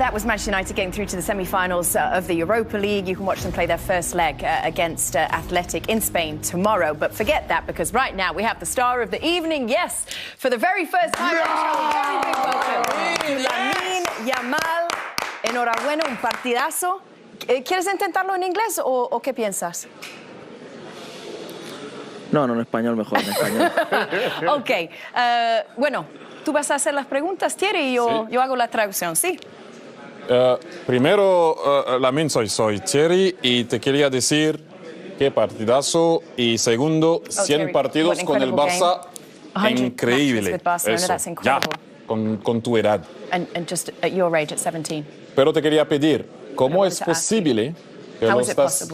That was Manchester United getting through to the semi-finals of the Europa League. You can watch them play their first leg against Athletic in Spain tomorrow. But forget that, because right now we have the star of the evening. Yes, for the very first time on the show, very big welcome to Lamine Yamal. Enhorabuena, un partidazo. ¿Quieres intentarlo en inglés o qué piensas? No, en español mejor, en español. Ok. Bueno, tú vas a hacer las preguntas, Thierry, y yo hago la traducción, ¿sí? Primero, Lamine, soy Thierry y te quería decir qué partidazo. Y segundo, 100 partidos con el Barça, increíble. Eso, ya, con tu edad. And just at your age, at 17. Pero te quería pedir, ¿cómo es posible que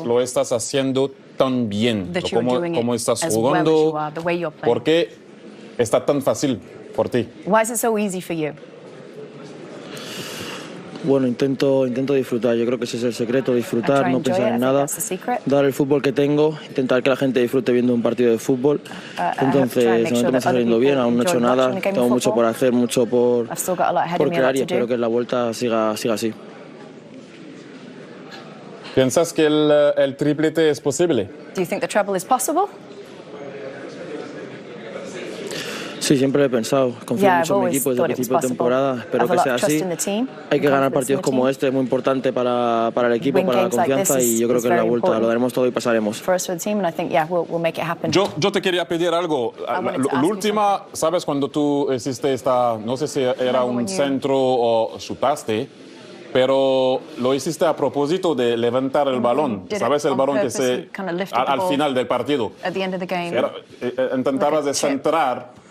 lo estás haciendo tan bien? ¿Cómo estás jugando? ¿Por qué está tan fácil por ti? Why is it so easy for you? Bueno, intento disfrutar. Yo creo que ese es el secreto, disfrutar, no pensar en nada, dar el fútbol que tengo, intentar que la gente disfrute viendo un partido de fútbol. Entonces, de momento me está saliendo bien, aún no he hecho nada, tengo mucho por hacer, mucho por crear y espero que en la vuelta siga así. ¿Piensas que el triplete es posible? Do you think the treble is possible? Sí, siempre lo he pensado. Confío mucho en mi equipo desde el principio de temporada. Espero que sea así. Hay que ganar partidos como este, es muy importante para el equipo, para la confianza, y yo creo que en la vuelta lo daremos todo y pasaremos. Yo te quería pedir algo. La última, ¿sabes? Cuando tú hiciste no sé si era un centro o chutaste, pero lo hiciste a propósito de levantar el balón. ¿Sabes? El balón que al final del partido. Intentabas de centrar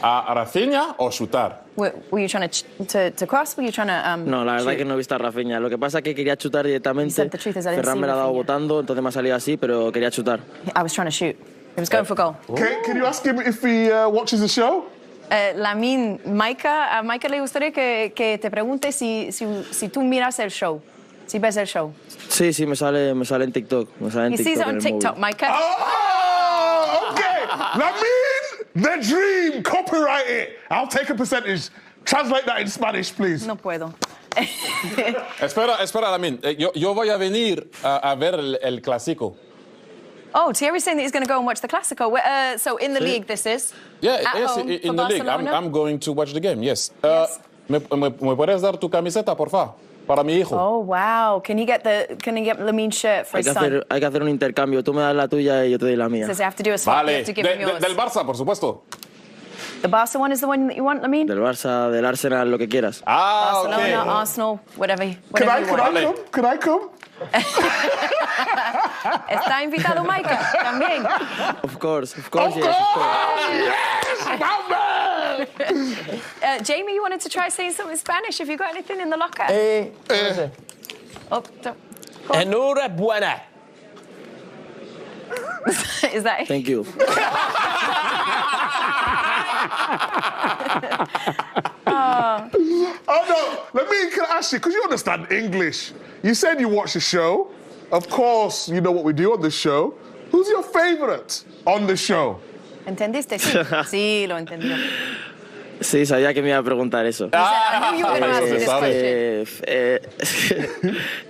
a Rafinha o chutar. Were you trying to cross? Were you trying to No, la verdad es que no he visto a Rafinha. Lo que pasa es que quería chutar directamente. Ferran me la ha dado botando, entonces me ha salido así, pero quería chutar. I was trying to shoot. It was going for goal. Can you ask him if he watches the show? Lamine, a Micah le gustaría que te pregunte si tú miras el show, si ves el show. Sí, me sale en TikTok. Me sale en TikTok. He sees it on TikTok, Micah. Oh, okay. Lamine, the dream. Copyright it. I'll take a percentage. Translate that in Spanish, please. No puedo. Espera, Lamine. Yo voy a venir a ver el clásico. Oh, Thierry's saying that he's going to go and watch the Clásico. So in the league, this is? Yeah, yes, in the league. I'm going to watch the game, yes. ¿Me puedes dar tu camiseta, por favor? Para mi hijo. Oh, wow. Can you get Lamine's shirt for his son? Hay que hacer un intercambio. Tú me das la tuya y yo te doy la mía. Says you have to do a swap. Vale. You have to give him yours. Del Barça, por supuesto. The Barça one is the one that you want, Lamine? Del Barça, del Arsenal, lo que quieras. Barcelona, okay. Arsenal, whatever you Can want. I come? ¿Está invitado Micah también? Of course, yes, my man! Jamie, you wanted to try saying something in Spanish. Have you got anything in the locker? Enhorabuena. Is that it? Thank you. Oh no, Lamine, can I ask you, because you understand English. You said you watch the show. Of course, you know what we do on the show. Who's your favorite on the show? ¿Entendiste? Sí, sí, lo entendió. Sí, sabía que me iba a preguntar eso.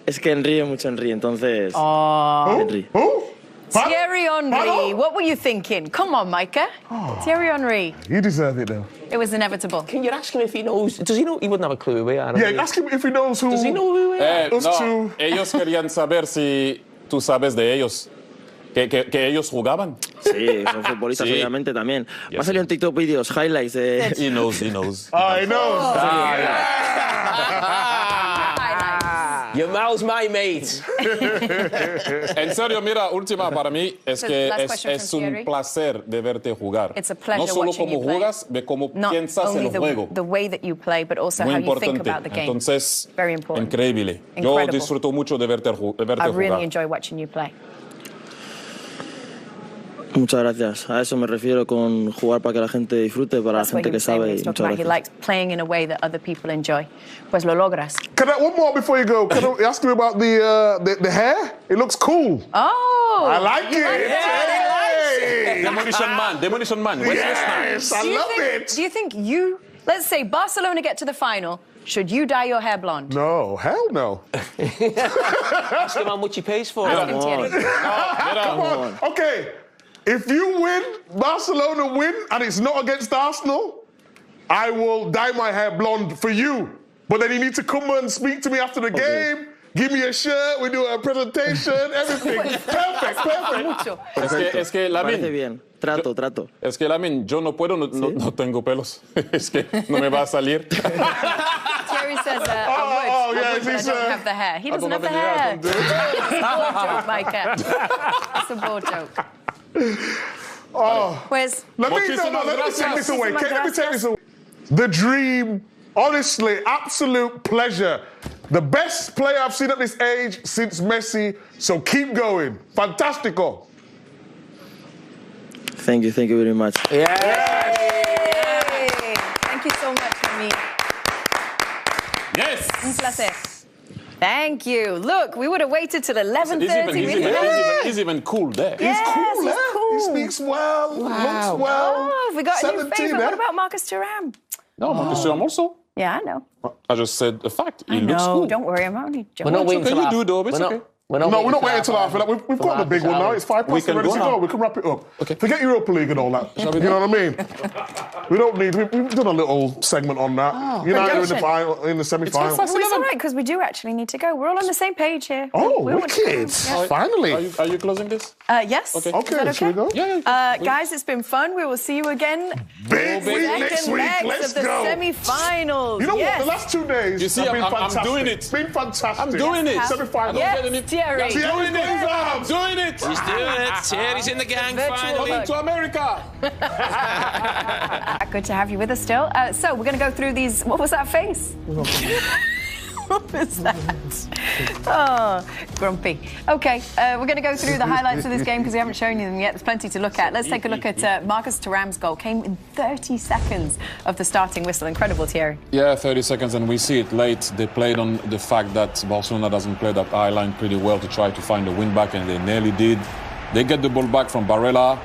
Es que Henry es mucho Henry, entonces... Henry. Thierry Henry, what were you thinking? Come on, Micah. Thierry Henry. You deserve it, though. It was inevitable. Can you ask him if he knows? Does he know? He wouldn't have a clue who we are. Yeah, ask him if he knows who. Does he know who we are? No, ellos querían saber si tú sabes de ellos. Que ellos jugaban. Sí, son futbolistas, obviamente, también. Me ha salido en TikTok vídeos, highlights de... He knows. He knows. Yamal's my mate. En serio, mira, última para mí es que es un placer de verte jugar. No solo cómo juegas, de cómo piensas el juego. The way that you play, but also Muy how you think importante. about the game. Entonces, very important. Increíble. Yo disfruto mucho de verte jugar. I really enjoy watching you play. Muchas gracias. A eso me refiero con jugar para que la gente disfrute, para la gente que sabe. He likes playing in a way that other people enjoy. Pues lo logras. One more before you go. Can I ask you about the hair? It looks cool. Oh, I like it. Demolition Man. Yes, I love it. Do you think you Let's say Barcelona get to the final. Should you dye your hair blonde? No, hell no. Ask him how much he pays for it. Ask him, Thierry. Come on. Okay, if you win, Barcelona win, and it's not against Arsenal, I will dye my hair blonde for you. But then you need to come and speak to me after the game. Give me a shirt, we do a presentation, everything. Perfect. Es que Lamine, Parece bien. Trato. Es que Lamine, yo no puedo, no tengo pelos. Es que no me va a salir. Thierry says, I would, but I don't have the hair. He doesn't have the hair. It's a board joke, Micah. It's a board joke. Pues, Let me take this away. Let me take this away. The dream, honestly, absolute pleasure. The best player I've seen at this age since Messi, so keep going. Fantastico. Thank you very much. Yay! Thank you so much, Lamine. Yes! Un placer. Thank you. Look, we would have waited till 11:30. He's even cool there. Yes, He's cool, cool. He speaks well, looks well. Oh, we got a new 17, favourite. What about Marcus Thuram? No, Marcus Thuram also. Yeah, I know. I just said a fact. He I looks know. cool. Don't worry, I'm only joking. We're not waiting okay, till you do, though, but it's okay. We're not waiting until after that. We've got the big one now. It's 5 past. can Ready go to now. go. We can wrap it up. Okay. Forget Europa League and all that. You know what I mean? We don't need. We've done a little segment on that. United in the final, in the semi-final. Well, it's all right, because we do actually need to go. We're all on the same page here. Oh, We want to go. wicked! Yeah. Finally. Are you closing this? Yes. Okay. Is that Okay, should we go? Yeah. Guys, it's been fun. We will see you again. Big week next Second week. legs Let's of the go. semi-finals. You know Yes. what? The last 2 days You see, have been I'm fantastic. doing it. It's been fantastic. I'm doing it. Semi-final. Yes, Thierry. I'm doing it. I'm doing it. He's doing it. Thierry's in the gang, Virtual finally. hug. To America. Good to have you with us still. So we're going to go through these. What was that face? What was that? Oh, grumpy. Okay, we're going to go through the highlights of this game because we haven't shown you them yet. There's plenty to look at. Let's take a look at Marcus Thuram's goal. Came in 30 seconds of the starting whistle. Incredible, Thierry. Yeah, 30 seconds, and we see it late. They played on the fact that Barcelona doesn't play that eye line pretty well to try to find a win back, and they nearly did. They get the ball back from Barella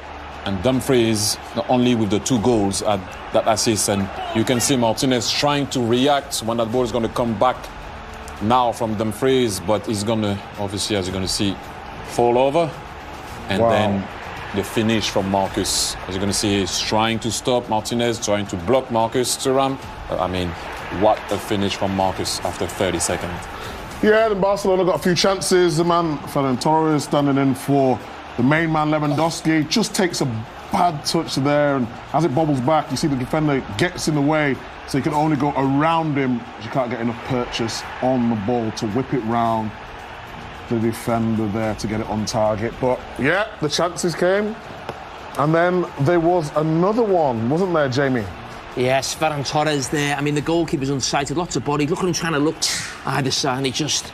and Dumfries, not only with the 2 goals at that assist, and you can see Martinez trying to react when that ball is going to come back now from Dumfries, but he's going to, obviously, as you're going to see, fall over. And then the finish from Marcus. As you're going to see, he's trying to stop Martinez, trying to block Marcus Thuram. I mean, what a finish from Marcus after 30 seconds. Yeah, and Barcelona got a few chances. The man, Ferran Torres, standing in for the main man, Lewandowski, just takes a bad touch there, and as it bobbles back, you see the defender gets in the way, so you can only go around him. You can't get enough purchase on the ball to whip it round the defender there to get it on target. But yeah, the chances came, and then there was another one, wasn't there, Jamie? Yes, Ferran Torres there. I mean, the goalkeeper's unsighted, lots of body. Look at him trying to look either side, and he just...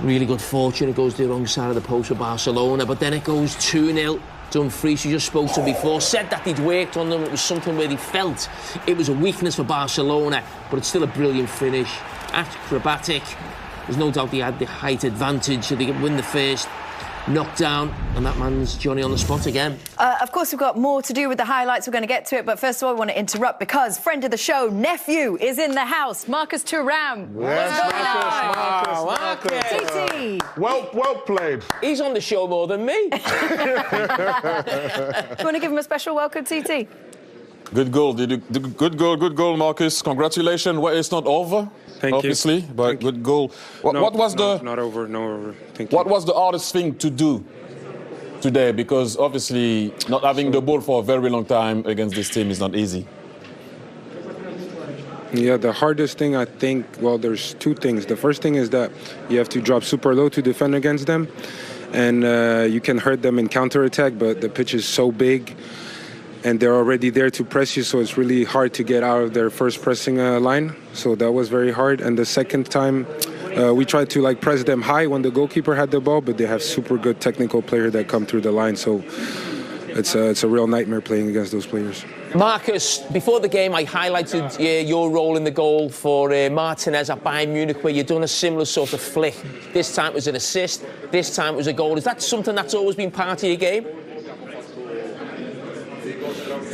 Really good fortune. It goes to the wrong side of the post for Barcelona, but then it goes 2-0. Dumfries, who just spoke to him before, said that he'd worked on them. It was something where he felt it was a weakness for Barcelona, but it's still a brilliant finish. Acrobatic. There's no doubt he had the height advantage, so they could win the first. Knocked down, and that man's Johnny on the spot again. Of course, we've got more to do with the highlights. We're going to get to it, but first of all, I want to interrupt because friend of the show, nephew, is in the house. Marcus Thuram. Yes, Marcus. TT. Well played. He's on the show more than me. Do you want to give him a special welcome, TT? Good goal, good goal, Marcus. Congratulations. Well, it's not over. Obviously, but good goal. What was the... Not over, no over. Thank you. What was the hardest thing to do today? Because obviously not having the ball for a very long time against this team is not easy. Yeah, the hardest thing, I think, well, there's 2 things. The first thing is that you have to drop super low to defend against them. And you can hurt them in counterattack, but the pitch is so big. And they're already there to press you, so it's really hard to get out of their first pressing line. So that was very hard. And the second time, we tried to press them high when the goalkeeper had the ball, but they have super good technical players that come through the line. So it's a real nightmare playing against those players. Marcus, before the game, I highlighted your role in the goal for Martinez at Bayern Munich, where you've done a similar sort of flick. This time it was an assist, this time it was a goal. Is that something that's always been part of your game?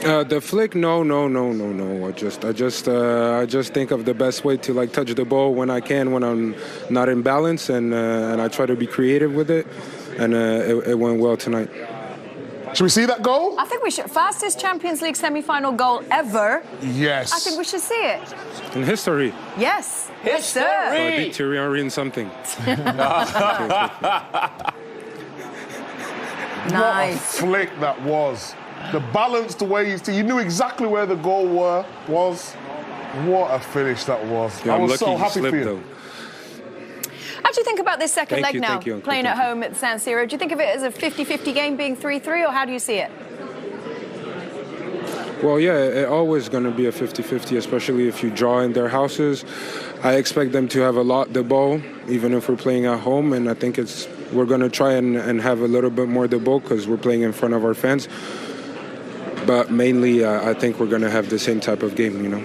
The flick, no. I just think of the best way to like touch the ball when I can, when I'm not in balance, and I try to be creative with it, and it went well tonight. Should we see that goal? I think we should. Fastest Champions League semi-final goal ever. Yes. I think we should see it. In history. Yes. History. Yes, sir. So I beat Thierry in something. Nice. What a flick that was. The balance, the way you knew exactly where the goal was. What a finish that was. Yeah, I was I'm so lucky happy slipped, for you. though. How do you think about this second leg now, Thank you, playing at home at San Siro? Do you think of it as a 50-50 game being 3-3, or how do you see it? Well, yeah, it's always going to be a 50-50, especially if you draw in their houses. I expect them to have a lot the ball, even if we're playing at home, and I think we're going to try and have a little bit more the ball because we're playing in front of our fans. But mainly, I think we're going to have the same type of game, you know.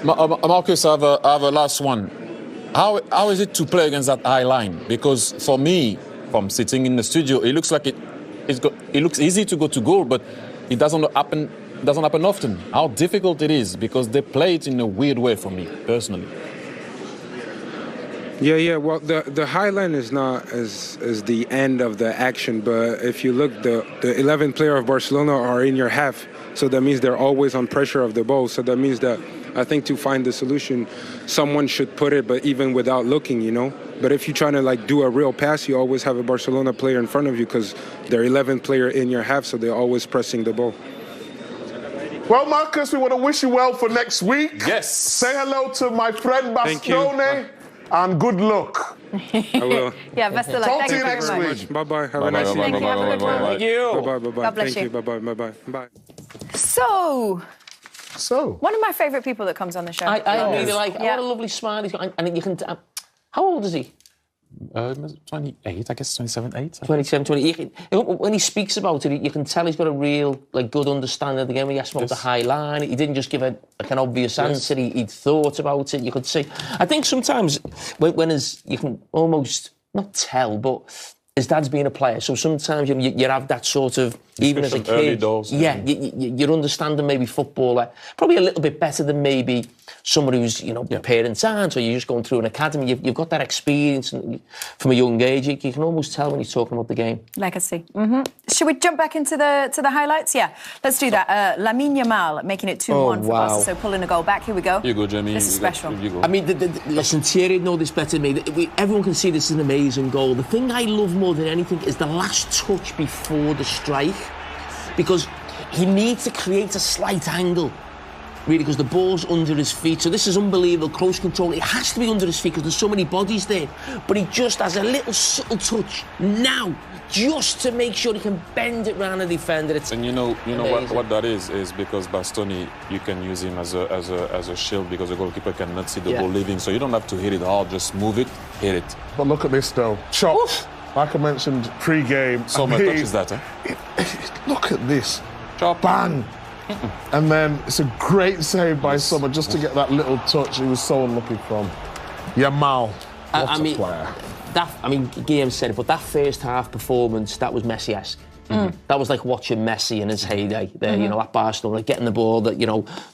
Marcus, I have a last one. How is it to play against that high line? Because for me, from sitting in the studio, it looks like it looks easy to go to goal, but it doesn't happen often. How difficult it is, because they play it in a weird way for me, personally. Yeah. Well, the high line is not as the end of the action, but if you look, the 11 players of Barcelona are in your half, so that means they're always on pressure of the ball. So that means that I think to find the solution, someone should put it, but even without looking, you know. But if you're trying to like do a real pass, you always have a Barcelona player in front of you because they're 11 players in your half, so they're always pressing the ball. Well, Marcus, we want to wish you well for next week. Yes. Say hello to my friend Bastone, and good luck. I will. Yeah, best of luck. Talk Thank to you you very next much. week. Bye-bye. Have a nice evening. Thank you. Have a good one. Thank you. Bye-bye. God bless Thank you. you. Bye-bye. Bye. So, One of my favourite people that comes on the show. I really like it. Yeah. What a lovely smile he's got. And you can... how old is he? 28, I guess, 27, 8. 27, 28. When he speaks about it, you can tell he's got a real, like, good understanding of the game. He asked about the high line. He didn't just give an obvious answer. He'd thought about it. You could see. I think sometimes when you can almost not tell, but his dad's been a player, so sometimes you have that sort of, even as a kid, early doors. you're understanding maybe footballer probably a little bit better than maybe somebody who's, parents aren't, or you're just going through an academy. You've got that experience from a young age. You can almost tell when he's talking about the game. Legacy. Mm-hmm. Should we jump back into the highlights? Yeah, let's do that. Lamine Yamal making it 2-1 for Barca, so pulling a goal back. Here we go. You go, Jamie. This is special. I mean, listen, Thierry know this better than me. Everyone can see this is an amazing goal. The thing I love more than anything is the last touch before the strike, because he needs to create a slight angle, really, because the ball's under his feet. So this is unbelievable, close control. It has to be under his feet because there's so many bodies there. But he just has a little subtle touch now, just to make sure he can bend it round the defender. And you know what that is because Bastoni, you can use him as a shield, because the goalkeeper cannot see the ball leaving. So you don't have to hit it hard, just move it, hit it. but look at this though. Chopped. Like I mentioned pre-game. So much touch is that, Look at this. Chop. Bang. And then it's a great save by Sommer just to get that little touch. He was so unlucky from Yamal. What a player. Guillaume said it, but that first half performance, that was Messi-esque. That was like watching Messi in his heyday there, at Barcelona, like getting the ball, that,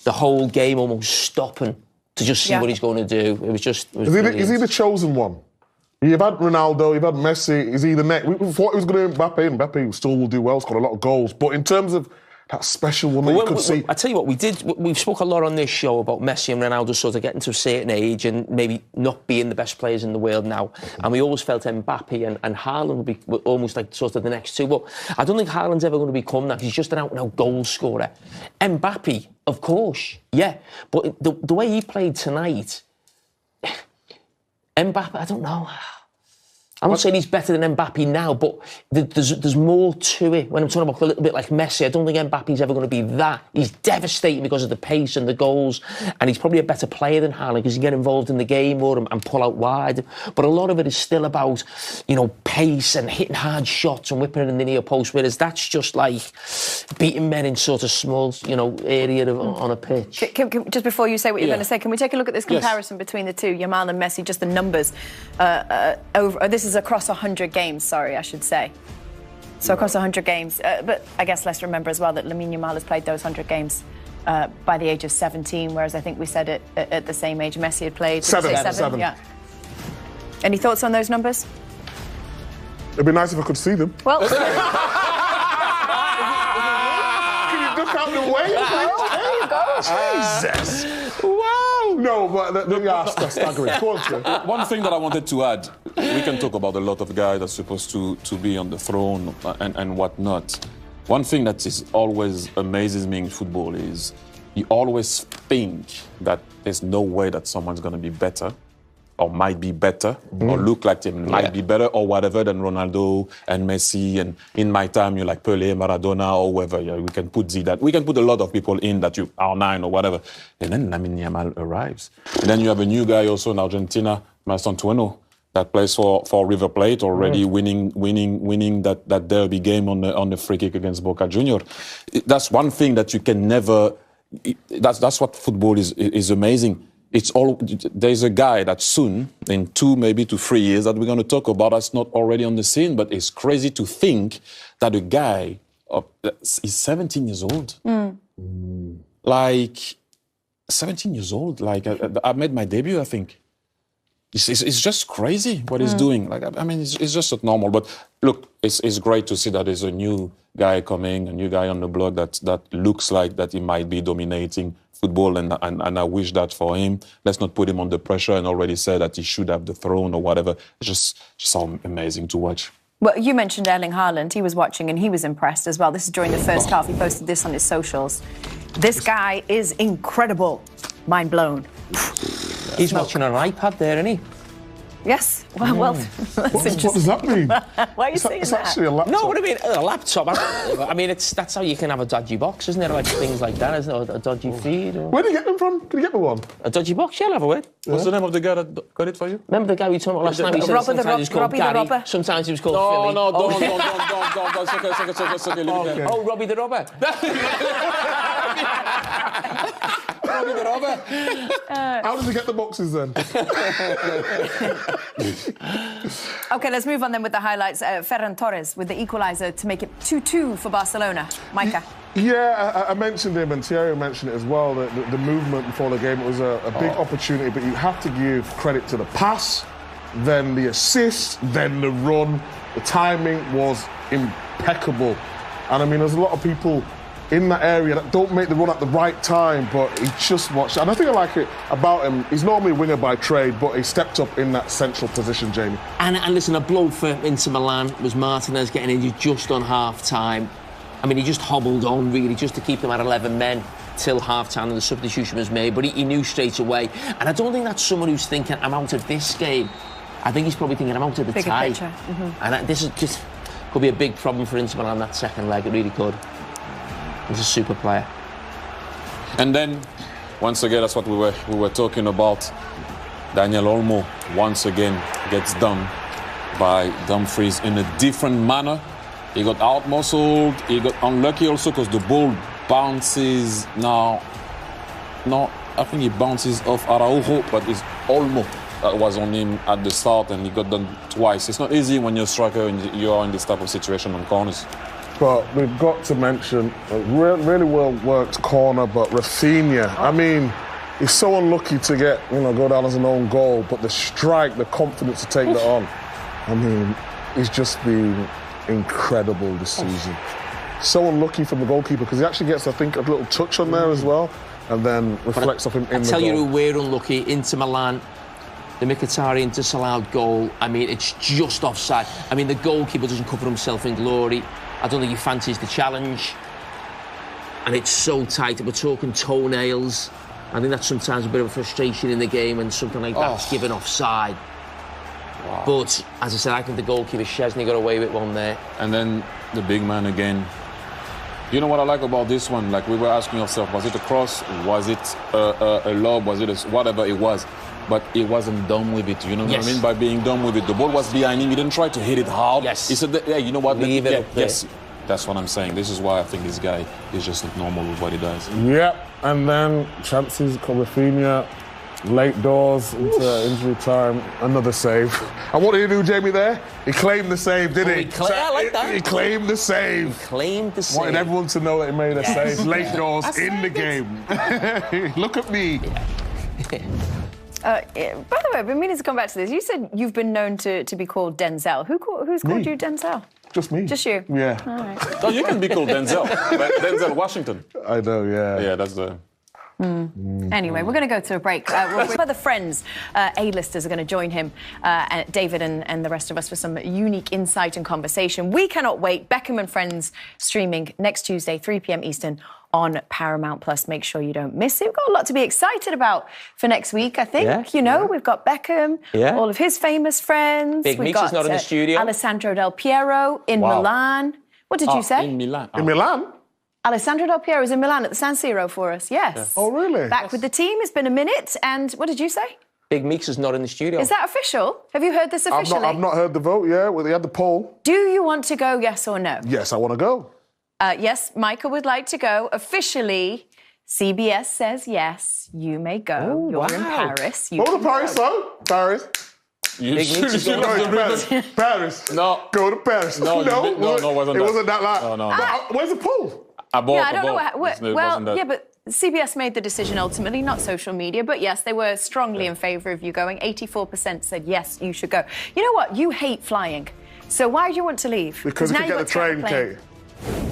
the whole game almost stopping to just see what he's going to do. It was just... Is he the chosen one? You've had Ronaldo, you've had Messi. Is he the next? We thought he was going to Mbappe. Mbappe still will do well, scored a lot of goals. But in terms of that special one that you could see... I tell you what, we've spoke a lot on this show about Messi and Ronaldo sort of getting to a certain age and maybe not being the best players in the world now. And we always felt Mbappe and Haaland would be almost like sort of the next two. But I don't think Haaland's ever going to become that. He's just an out-and-out goal scorer. Mbappe, of course, yeah. But the way he played tonight... Mbappe, I don't know. I'm not saying he's better than Mbappe now, but there's more to it. When I'm talking about a little bit like Messi, I don't think Mbappe's ever going to be that. He's devastating because of the pace and the goals, and he's probably a better player than Haaland because he can get involved in the game more and pull out wide. But a lot of it is still about, pace and hitting hard shots and whipping it in the near post, whereas that's just like beating men in sort of small, area on a pitch. Just before you say what you're going to say, can we take a look at this comparison between the two, Yamal and Messi, just the numbers? This is across 100 games, I should say. So across 100 games. But I guess let's remember as well that Lamine Yamal has played those 100 games by the age of 17, whereas I think we said it at the same age Messi had played. Seven. Yeah. Any thoughts on those numbers? It'd be nice if I could see them. Well... Can you duck out the way? There you go. Jesus. Wow. No, but that's staggering. Go on, sir. One thing that I wanted to add, we can talk about a lot of guys that's supposed to be on the throne and whatnot. One thing that is always amazes me in football is you always think that there's no way that someone's going to be better or might be better or look like them might be better or whatever than Ronaldo and Messi. And in my time, you're like Pelé, Maradona or whoever. Yeah, we can put we can put a lot of people in that you are 9 or whatever. And then Lamine Yamal arrives. And then you have a new guy also in Argentina, Mastantuono, that plays for River Plate already winning that derby game on the free kick against Boca Junior. That's one thing that you can never. That's what football is amazing. There's a guy that soon, in 2 maybe to 3 years, that we're going to talk about that's not already on the scene, but it's crazy to think that a guy is 17 years old. Like, 17 years old. Like, I made my debut, I think. It's just crazy what he's doing. Like, I mean, it's just not normal. But look, it's great to see that there's a new guy coming, a new guy on the block that looks like that he might be dominating football, and I wish that for him. Let's not put him under pressure and already say that he should have the throne or whatever. It's just so amazing to watch. Well, you mentioned Erling Haaland. He was watching and he was impressed as well. This is during the first half. He posted this on his socials. This guy is incredible. Mind blown. He's watching on an iPad there, isn't he? Yes. Well, that's What does that mean? Why are you saying It's that? actually a laptop. No, what do you mean? A laptop. I mean, that's how you can have a dodgy box, isn't it? Like things like that, isn't it? A dodgy feed. Or... Where do you get them from? Can you get me one? A dodgy box? Yeah, I'll have a word. What's the name of the guy that got it for you? Remember the guy we talked about last night? He said sometimes he was called Gary. Sometimes he was called Philly. No, don't. It's okay. Leave it there. Oh, Robbie the Robber. Robbie the Robber. How did he get the boxes then? OK, let's move on then with the highlights. Ferran Torres with the equaliser to make it 2-2 for Barcelona. Micah. Yeah, I mentioned him, and Thierry mentioned it as well, the movement before the game. It was a big opportunity, but you have to give credit to the pass, then the assist, then the run. The timing was impeccable. And I mean, there's a lot of people in that area that don't make the run at the right time, but he just watched. And I think I like it about him. He's normally a winger by trade, but he stepped up in that central position, Jamie. And listen, a blow for Inter Milan was Martinez getting injured just on half-time. I mean, he just hobbled on, really, just to keep them at 11 men till half-time and the substitution was made. But he knew straight away. And I don't think that's someone who's thinking, I'm out of this game. I think he's probably thinking, I'm out of the tie. And this is just could be a big problem for Inter Milan, that second leg. It really could. He's a super player. And then, once again, that's what we were talking about. Daniel Olmo, once again, gets done by Dumfries in a different manner. He got out-muscled. He got unlucky also because the ball bounces now. No, I think he bounces off Araujo, but it's Olmo that was on him at the start, and he got done twice. It's not easy when you're a striker and you are in this type of situation on corners. But we've got to mention a really well worked corner, but Rafinha, I mean, he's so unlucky to get, go down as an own goal, but the strike, the confidence to take that on, I mean, he's just been incredible this season. So unlucky from the goalkeeper because he actually gets, I think, a little touch on there as well, and then reflects off him in the goal. I tell you who we're unlucky, Inter Milan. The Mkhitaryan disallowed goal, I mean, it's just offside. I mean, the goalkeeper doesn't cover himself in glory. I don't think he fancies the challenge. And it's so tight. We're talking toenails. I think that's sometimes a bit of a frustration in the game when something like that's given offside. Wow. But, as I said, I think the goalkeeper, Szczesny, got away with one there. And then the big man again. You know what I like about this one? Like, we were asking ourselves, was it a cross? Was it a lob? Was it whatever it was? But he wasn't done with it, you know what I mean? By being done with it. The ball was behind him. He didn't try to hit it hard. Yes. He said, yeah, you know what? Leave it up there. Yes. That's what I'm saying. This is why I think this guy is just not normal with what he does. Yep. And then chances, Rafinha, Late doors into injury time, another save. And what did he do, Jamie, there? He claimed the save, didn't he? I like that. He claimed the save. He claimed the save. Wanted everyone to know that he made a save. Late doors in the game. Look at me. By the way, I've been meaning to come back to this. You said you've been known to be called Denzel. Who's called you Denzel? Just me. Just you? Yeah. All right. No, you can be called Denzel. But Denzel Washington. I know, yeah. Yeah, that's the... Anyway, we're going to go to a break. Other friends, A-listers, are going to join him, David and the rest of us, for some unique insight and conversation. We cannot wait. Beckham and Friends streaming next Tuesday, 3 p.m. Eastern on Paramount Plus. Make sure you don't miss it. We've got a lot to be excited about for next week, I think. We've got Beckham, all of his famous friends. Big Meeks is not in the studio. Alessandro Del Piero in Milan. What did you say? In Milan. In Milan? Alessandro Del Piero is in Milan at the San Siro for us, yes. Oh, really? Back with the team. It's been a minute. And what did you say? Big Meeks is not in the studio. Is that official? Have you heard this officially? I've not heard the vote, Well, they had the poll. Do you want to go, yes or no? Yes, I want to go. Yes, Michael would like to go. Officially, CBS says yes, you may go. You're in Paris. You Go to can Paris, go. Paris. You Big Meeks is should going have Paris. No. Go to Paris. No, it wasn't It that. wasn't that loud. No. Where's the poll? I don't know. But CBS made the decision ultimately, not social media. But yes, they were strongly in favour of you going. 84% said yes, you should go. You know what? You hate flying. So why do you want to leave? Because you can get the train, Kate.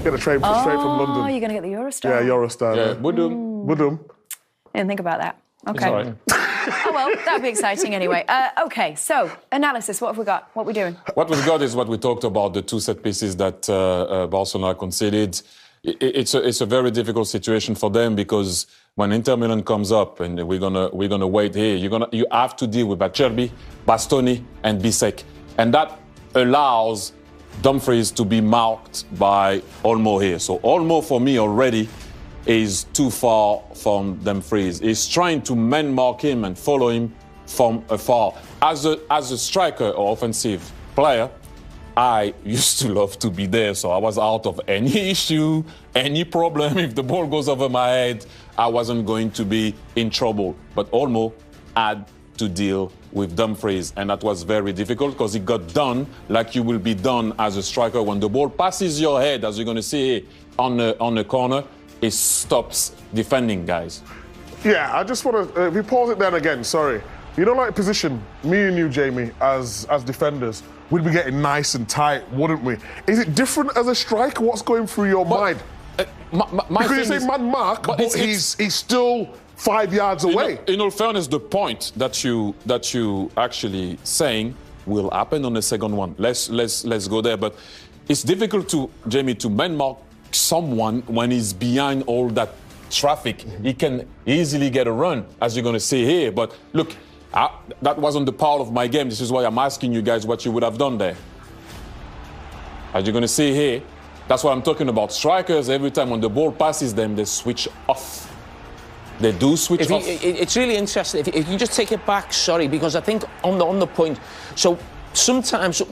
Get a train straight from London. Oh, you're going to get the Eurostar. Yeah, Eurostar. Yeah, Budum. I didn't think about that. Okay. Sorry. Oh, well, that'd be exciting anyway. Okay, so analysis, what have we got? What are we doing? What we've got is what we talked about, the two set pieces that Barcelona conceded. It's a very difficult situation for them because when Inter Milan comes up and we're gonna wait here, you have to deal with Acerbi, Bastoni, and Bisek, and that allows Dumfries to be marked by Olmo here. So Olmo for me already is too far from Dumfries. He's trying to man mark him and follow him from afar. As a striker or offensive player, I used to love to be there, so I was out of any issue, any problem. If the ball goes over my head, I wasn't going to be in trouble. But Olmo had to deal with Dumfries, and that was very difficult because he got done like you will be done as a striker. When the ball passes your head, as you're going to see on the corner, it stops defending, guys. Yeah, I just want to, if we pause it then again, sorry. You know, like position, me and you, Jamie, as defenders, we'd be getting nice and tight, wouldn't we? Is it different as a striker? What's going through your mind? Because you say man mark, but he's still 5 yards away. In all fairness, the point that you actually saying will happen on the second one. Let's go there. But it's difficult to Jamie to man mark someone when he's behind all that traffic. He can easily get a run, as you're going to see here. But look, that wasn't the part of my game. This is why I'm asking you guys what you would have done there. As you're going to see here, that's what I'm talking about. Strikers, every time when the ball passes them, they switch off. They do switch off. It's really interesting. If you just take it back, sorry, because I think on the point, so sometimes,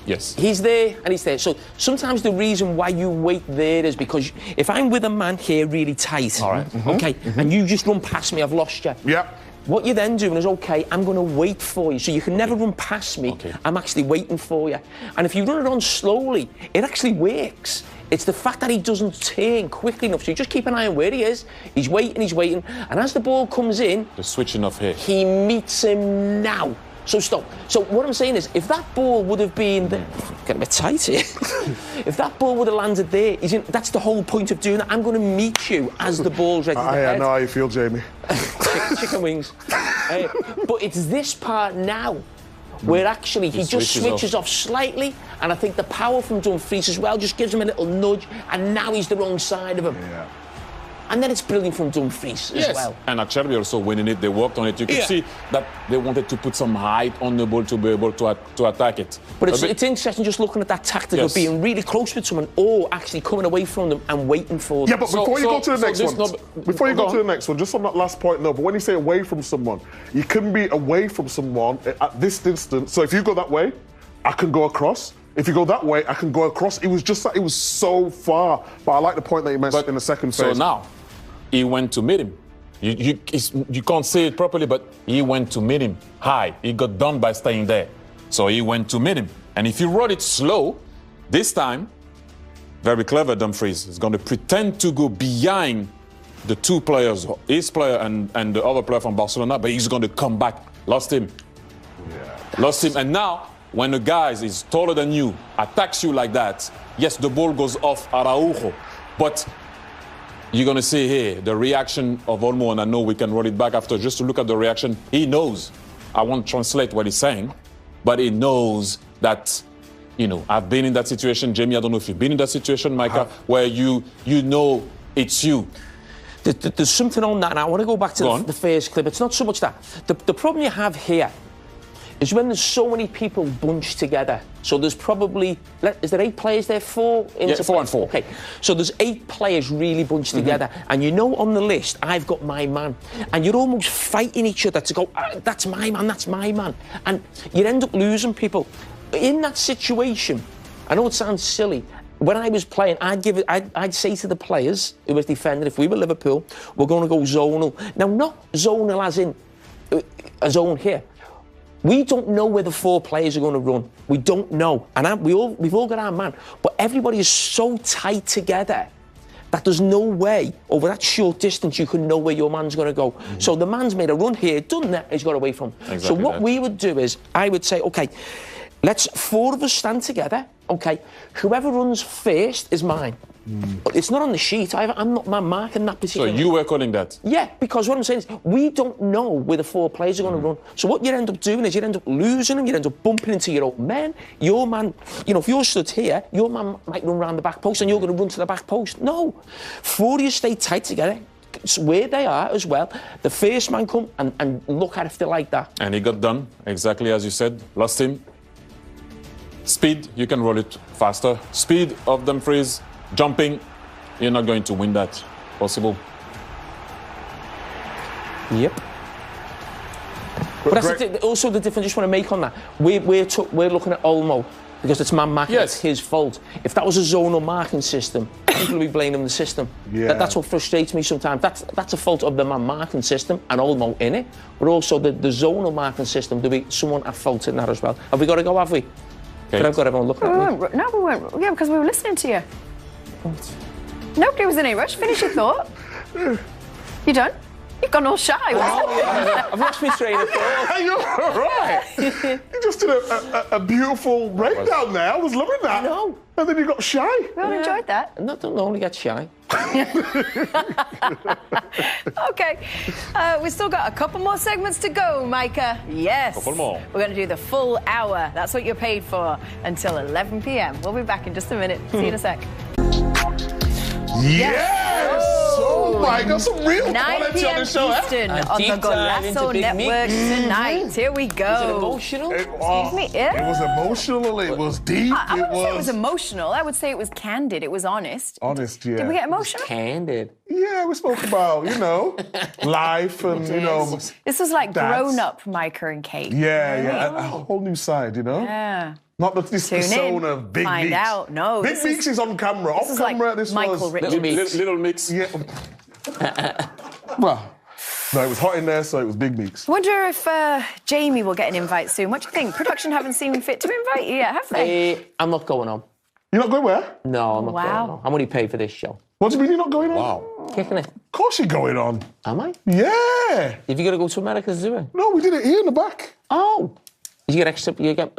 yes, he's there and he's there. So sometimes the reason why you wait there is because if I'm with a man here really tight, all right, okay, and you just run past me, I've lost you. Yeah. What you're then doing is, okay, I'm going to wait for you. So you can never run past me. Okay. I'm actually waiting for you. And if you run it on slowly, it actually works. It's the fact that he doesn't turn quickly enough. So you just keep an eye on where he is. He's waiting. And as the ball comes in, they're switching off here. He meets him now. So stop. So what I'm saying is, if that ball would have been there, get a bit tight here. If that ball would have landed there, that's the whole point of doing it. I'm going to meet you as the ball's ready to head. I know how you feel, Jamie. Chicken wings. But it's this part now where actually he just switches off slightly, and I think the power from Dumfries as well just gives him a little nudge, and now he's the wrong side of him. Yeah. And then it's brilliant from Dumfries as well. And Acerbi also winning it. They worked on it. You could see that they wanted to put some height on the ball to be able to attack it. But it's interesting just looking at that tactic of being really close with someone or actually coming away from them and waiting for them. Yeah, but before you go to the next one, just on that last point, no, but when you say away from someone, you can be away from someone at this distance. So if you go that way, I can go across. If you go that way, I can go across. It was just that it was so far. But I like the point that you mentioned in the second phase. So now, he went to meet him. You can't say it properly, but he went to meet him high. He got done by staying there. So he went to meet him. And if you roll it slow, this time, very clever Dumfries is going to pretend to go behind the two players, his player and the other player from Barcelona, but he's going to come back. Lost him. Lost him. And now, when a guy is taller than you, attacks you like that, yes, the ball goes off Araujo. But you're going to see here the reaction of Olmo, and I know we can roll it back after just to look at the reaction. He knows. I won't translate what he's saying, but he knows that, you know, I've been in that situation. Jamie, I don't know if you've been in that situation, Micah, where you know it's you. There's something on that, and I want to go back to the first clip. It's not so much that. The problem you have here is when there's so many people bunched together. So there's probably, is there 8 players there? 4? Yeah, 4 and 4. Okay, so there's 8 players really bunched together. And you know on the list, I've got my man. And you're almost fighting each other to go, that's my man, that's my man. And you end up losing people. In that situation, I know it sounds silly, when I was playing, I'd say to the players who was defending, if we were Liverpool, we're going to go zonal. Now, not zonal as in a zone here. We don't know where the 4 players are going to run. We don't know. And we've all got our man. But everybody is so tight together that there's no way over that short distance you can know where your man's going to go. So the man's made a run here, done that, he's got away from. Exactly. So what we would do is, I would say, OK, let's 4 of us stand together. OK, whoever runs first is mine. It's not on the sheet. I'm not marking that particular. So you were calling that? Yeah, because what I'm saying is we don't know where the 4 players are going to run. So what you end up doing is you end up losing them. You end up bumping into your own men. Your man, you know, if you're stood here, your man might run around the back post and you're going to run to the back post. No, 4 of you stay tight together. It's where they are as well. The first man come and look at if they like that. And he got done exactly as you said. Lost him. Speed, you can roll it faster. Speed of Dumfries. Jumping, you're not going to win that. Possible. Yep. But that's also the difference I just want to make on that. We're looking at Olmo because it's man marking. Yes. It's his fault. If that was a zonal marking system, people would be blaming the system. Yeah. That's what frustrates me sometimes. That's a fault of the man marking system and Olmo in it. But also the zonal marking system, there'll be someone at fault in that as well. Have we got to go, have we? But I've got everyone looking at me. No, we weren't. Yeah, because we were listening to you. Nobody was in any rush. Finish your thought. You done? You've gone all shy. I've lost my train of thought. You're all right. You just did a beautiful breakdown there. I was loving that. No. And then you got shy. We all enjoyed that. No, don't only get shy. OK. We've still got a couple more segments to go, Micah. Yes. Couple more. We're going to do the full hour. That's what you're paid for until 11 p.m. We'll be back in just a minute. See you in a sec. Yes! Oh my God, some real quality on the show. Eastern on the Golazo Network tonight. Here we go. Was it emotional? Excuse me? It was emotional, it was deep. I wouldn't say it was emotional. I would say it was candid. It was honest. Honest, yeah. Did we get emotional? Candid. Yeah, we spoke about, you know, life and, you know. This was like grown-up Micah and Kate. Yeah, a whole new side, you know? Yeah. Not this persona of Big Find Meeks. Out. No, Big Meeks is on camera. This is like this Michael was Richards. Little Mix. Yeah. Well, no, it was hot in there, so it was Big Meeks. I wonder if Jamie will get an invite soon. What do you think? Production haven't seen fit to invite you yet, have they? I'm not going on. You're not going where? No, I'm not going on. I'm only paid for this show. What do you mean you're not going on? Wow. Kicking it. Of course you're going on. Am I? Yeah. Have you got to go to America to do it? No, we did it here in the back. Oh. You get extra... You get...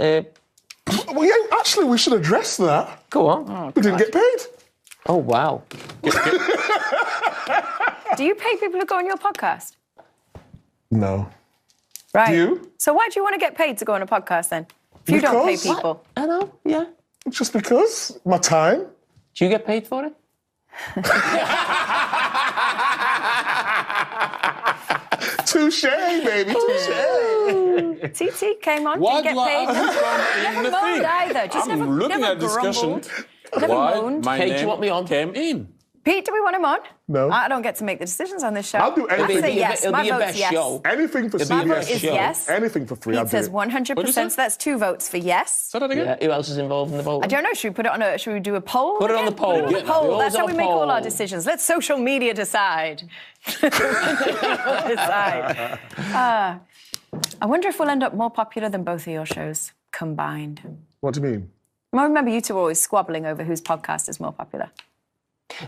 Well, yeah, actually, we should address that. Go on. We didn't get paid. Oh, wow. Do you pay people to go on your podcast? No. Right. Do you? So why do you want to get paid to go on a podcast then? If you don't pay people. I know, yeah. Just because. My time. Do you get paid for it? Touche, baby, touche. TT came on, Why didn't do get paid. I Never moaned either. Just I'm never, looking never at discussion. Never Why moaned. my Kate, do you name want me on? came in. Pete, do we want him on? No. I don't get to make the decisions on this show. I'll do anything. I say yes. My vote's yes. Anything for My vote CBS. is yes. Anything for free. Pete says 100%, so that's 2 votes for yes. Say that again? Yeah, who else is involved in the vote? I don't know. Should we put it on a? Should we do a poll? Put it on the poll. Put it on the Yeah, poll. we That's how always we make all our poll. decisions. Let social media decide. decide. I wonder if we'll end up more popular than both of your shows combined. What do you mean? I remember you two were always squabbling over whose podcast is more popular.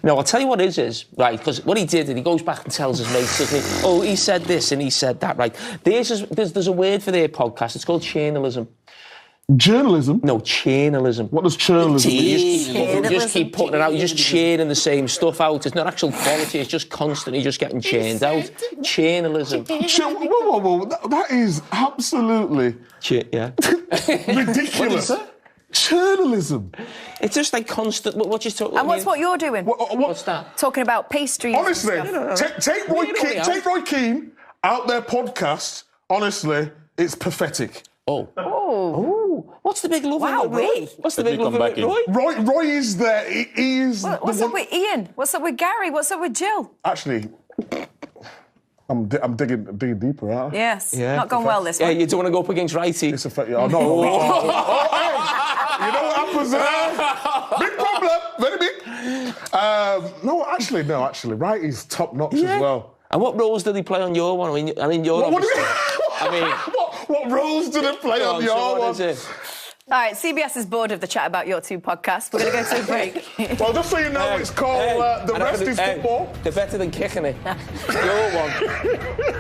No, I'll tell you what it is, right? Because what he did, he goes back and tells his mates, doesn't he? Oh, he said this and he said that, right? There's a word for their podcast. It's called channalism. Journalism? No, channalism. What does churnalism mean? You just keep putting it out. You're just churning the same stuff out. It's not actual quality. It's just constantly just getting churned out. Channalism. Whoa. That is absolutely Yeah. ridiculous. Journalism. It's just like constant. What you talking? And what's what you're doing? What's that? Talking about pastries. Honestly, take Roy Keane out their podcast. Honestly, it's pathetic. Oh. What's the big love Wow, in it, Roy? we. What's the big love in it, Roy? Roy is there. He is. What's up with Ian? What's up with Gary? What's up with Jill? Actually, I'm digging deeper, aren't I? Yes. Not gone well this one. Yeah, you don't want to go up against Righty. It's no. You know what happens there? Big problem, very big. No, actually, right, he's top notch as well. And what roles did he play on your one? I mean, your. What do you mean? What roles did he play on your one? Is it? All right, CBS is bored of the chat about your 2 podcasts. We're going to go to a break. Well, just so you know, it's called The Rest is Football. They're better than kicking it. Your one.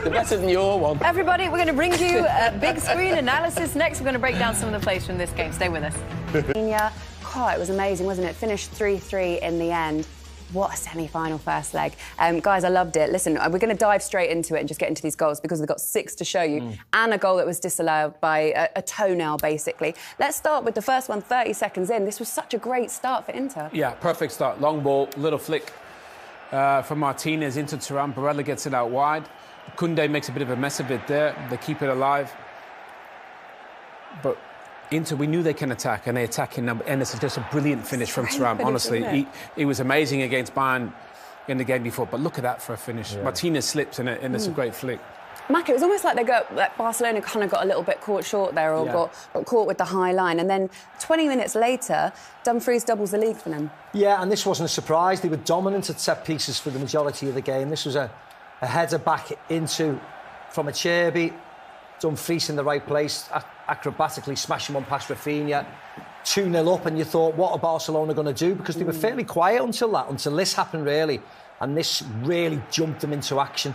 They're better than your one. Everybody, we're going to bring you a big screen analysis next. We're going to break down some of the plays from this game. Stay with us. It was amazing, wasn't it? Finished 3-3 in the end. What a semi-final first leg. Guys, I loved it. Listen, we're going to dive straight into it and just get into these goals because we've got 6 to show you and a goal that was disallowed by a toenail, basically. Let's start with the first one 30 seconds in. This was such a great start for Inter. Yeah, perfect start. Long ball, little flick from Martinez into Thuram. Barella gets it out wide. Koundé makes a bit of a mess of it there. They keep it alive. But Inter, we knew they can attack, and they attack in number. And it's just a brilliant finish from Thuram. Honestly, he was amazing against Bayern in the game before. But look at that for a finish. Yeah. Martinez slips in it, and it's a great flick. Mac, it was almost like Barcelona kind of got a little bit caught short there, or got caught with the high line. And then 20 minutes later, Dumfries doubles the lead for them. Yeah, and this wasn't a surprise. They were dominant at set pieces for the majority of the game. This was a header back into from Acerbi. Dumfries in the right place, acrobatically smashing one past Rafinha. 2-0 up, and you thought, what are Barcelona going to do? Because they were fairly quiet until this happened, really. And this really jumped them into action.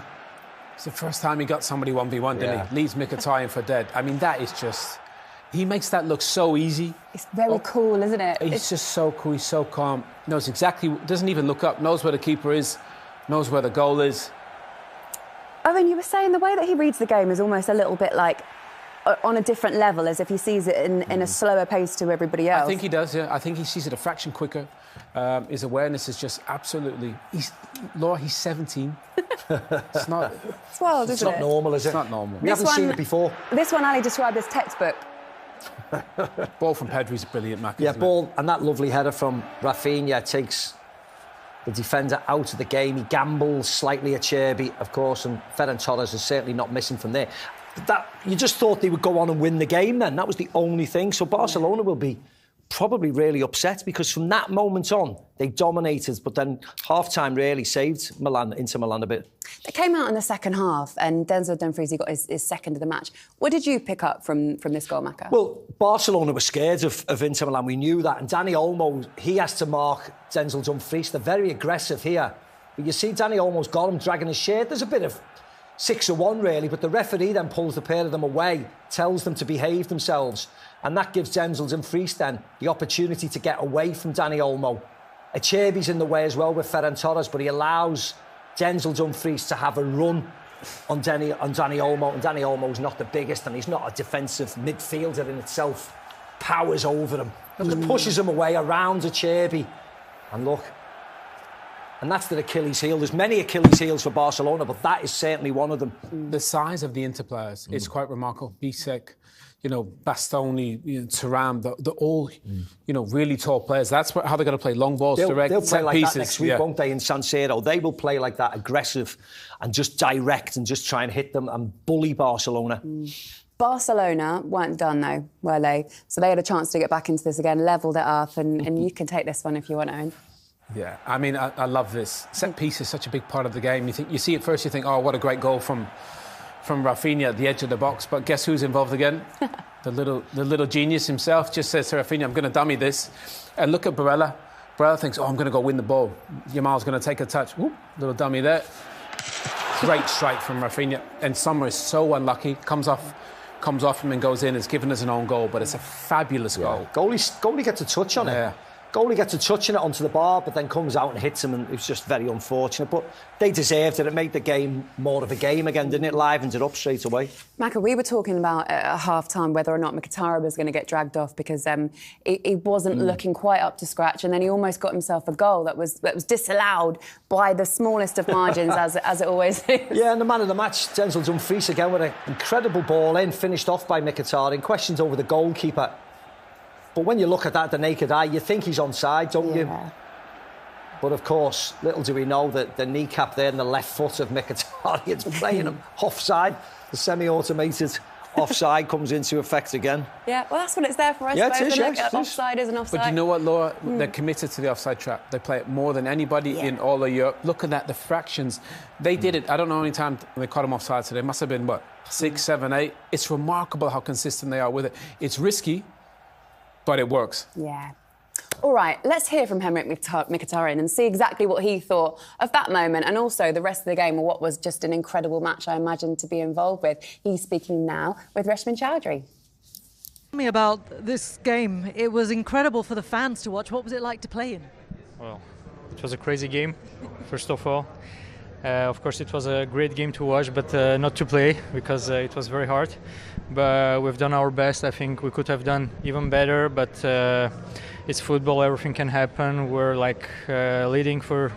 It's the first time he got somebody 1v1, didn't he? Leaves Mkhitaryan for dead. I mean, that is just... He makes that look so easy. It's very cool, isn't it? It's just so cool. He's so calm. Knows exactly... Doesn't even look up. Knows where the keeper is. Knows where the goal is. Owen, you were saying the way that he reads the game is almost a little bit like on a different level, as if he sees it in a slower pace to everybody else. I think he does, yeah. I think he sees it a fraction quicker. His awareness is just absolutely... Laura, he's 17. It's not... It's wild, isn't it? It's not normal, is it? It's not normal. We haven't seen it before. This one Ali described as textbook. Ball from Pedri's brilliant, Mac. Yeah, ball, and that lovely header from Rafinha takes the defender out of the game. He gambles slightly at Acerbi, of course, and Ferran Torres is certainly not missing from there. You just thought they would go on and win the game then. That was the only thing. So Barcelona will be probably really upset because from that moment on, they dominated, but then half-time really saved Inter Milan a bit. They came out in the second half and Denzel Dumfries, he got his second of the match. What did you pick up from this goal, Macca? Well, Barcelona were scared of Inter Milan. We knew that. And Dani Olmo, he has to mark Denzel Dumfries. They're very aggressive here. But you see Dani Olmo's got him dragging his shirt. There's a bit of 6-1 really, but the referee then pulls the pair of them away, tells them to behave themselves, and that gives Denzel Dumfries then the opportunity to get away from Dani Olmo. Acerbi's in the way as well with Ferran Torres, but he allows Denzel Dumfries to have a run on Dani Olmo, and Dani Olmo's not the biggest, and he's not a defensive midfielder in itself. Powers over him, just pushes him away around Acerbi, and look, And that's the Achilles heel. There's many Achilles heels for Barcelona, but that is certainly one of them. The size of the Inter players is quite remarkable. Bisek, Bastoni, Thuram, they're all, really tall players. That's how they're going to play. Long balls, direct, they'll play like pieces. That next week, won't they, in San Siro? They will play like that, aggressive and just direct and just try and hit them and bully Barcelona. Barcelona weren't done, though, were they? So they had a chance to get back into this again, levelled it up, and you can take this one if you want, Owen. Yeah, I mean, I love this. Set piece is such a big part of the game. You see it first, you think, oh, what a great goal from Rafinha at the edge of the box. But guess who's involved again? the little genius himself just says to Rafinha, I'm going to dummy this. And look at Barella. Barella thinks, oh, I'm going to go win the ball. Yamal's going to take a touch. Whoop, little dummy there. Great strike from Rafinha. And Sommer is so unlucky. Comes off him and goes in. It's given us an own goal, but it's a fabulous goal. Goalie gets a touch on it. Goalie gets a touch on it onto the bar, but then comes out and hits him, and it's just very unfortunate. But they deserved it. It made the game more of a game again, didn't it? Livened it up straight away. Maka, we were talking about at half-time whether or not Mkhitaryan was going to get dragged off because he wasn't looking quite up to scratch, and then he almost got himself a goal that was disallowed by the smallest of margins, as it always is. Yeah, and the man of the match, Denzel Dumfries, again with an incredible ball in, finished off by Mkhitaryan. Questions over the goalkeeper. But when you look at that, the naked eye, you think he's onside, don't you? But of course, little do we know that the kneecap there and the left foot of Mkhitaryan's playing him offside. The semi-automated offside comes into effect again. Yeah, well, that's what it's there for, I suppose. It is, offside is an offside. But you know what, Laura? They're committed to the offside trap. They play it more than anybody in all of Europe. Look at that, the fractions. They did it. I don't know how many times they caught him offside today. It must have been, 6, 7, 8. It's remarkable how consistent they are with it. It's risky, but it works. Yeah. All right, let's hear from Henrik Mkhitaryan and see exactly what he thought of that moment and also the rest of the game, or what was just an incredible match, I imagine, to be involved with. He's speaking now with Reshman Chowdhury. Tell me about this game. It was incredible for the fans to watch. What was it like to play in? Well, it was a crazy game, first of all. Of course, it was a great game to watch, but not to play because it was very hard. But we've done our best. I think we could have done even better, but it's football. Everything can happen. We're leading for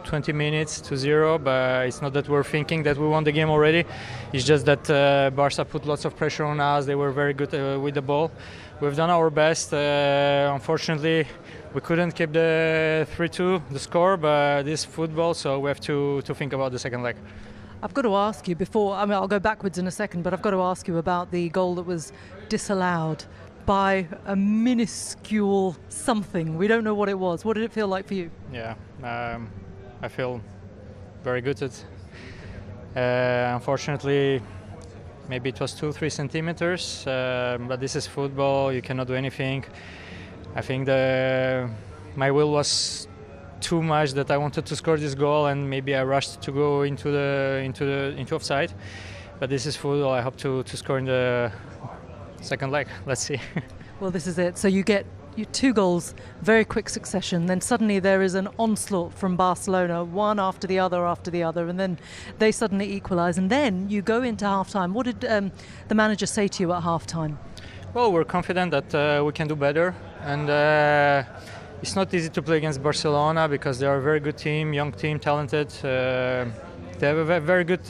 20 minutes to 0, but it's not that we're thinking that we won the game already. It's just that Barca put lots of pressure on us. They were very good with the ball. We've done our best. Unfortunately, we couldn't keep the 3-2, the score, but this is football, so we have to think about the second leg. I've got to ask you before, I'll go backwards in a second, but I've got to ask you about the goal that was disallowed by a minuscule something. We don't know what it was. What did it feel like for you? Yeah, I feel very good. Unfortunately, maybe it was 2-3 centimeters, but this is football. You cannot do anything. I think my will was too much that I wanted to score this goal, and maybe I rushed to go into offside. But this is football. I hope to score in the second leg. Let's see. Well, this is it. So you get 2 goals, very quick succession. Then suddenly there is an onslaught from Barcelona, one after the other, and then they suddenly equalise. And then you go into half-time. What did the manager say to you at half-time? Well, we're confident that we can do better, and it's not easy to play against Barcelona because they are a very good team, young team, talented. They have a very good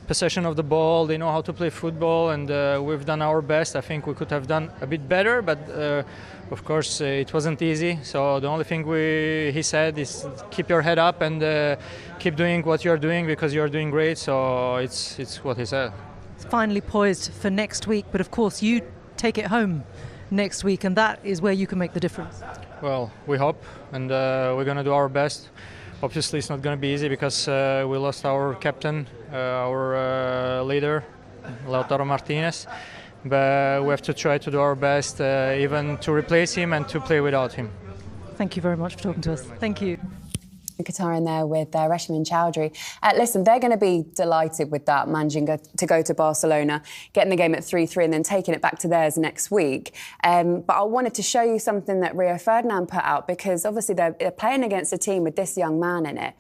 possession of the ball. They know how to play football, and we've done our best. I think we could have done a bit better, but of course it wasn't easy. So the only thing he said is keep your head up and keep doing what you're doing because you're doing great. So it's what he said. It's finally poised for next week, but of course you take it home next week, and that is where you can make the difference. Well, we hope, and we're going to do our best. Obviously, it's not going to be easy because we lost our captain, our leader, Lautaro Martinez. But we have to try to do our best, even to replace him and to play without him. Thank you very much for talking to us. Thank you. Mkhitaryan there with Reshman Chowdhury. Listen, they're going to be delighted with that, managing to go to Barcelona, getting the game at 3-3 and then taking it back to theirs next week. But I wanted to show you something that Rio Ferdinand put out, because obviously they're playing against a team with this young man in it.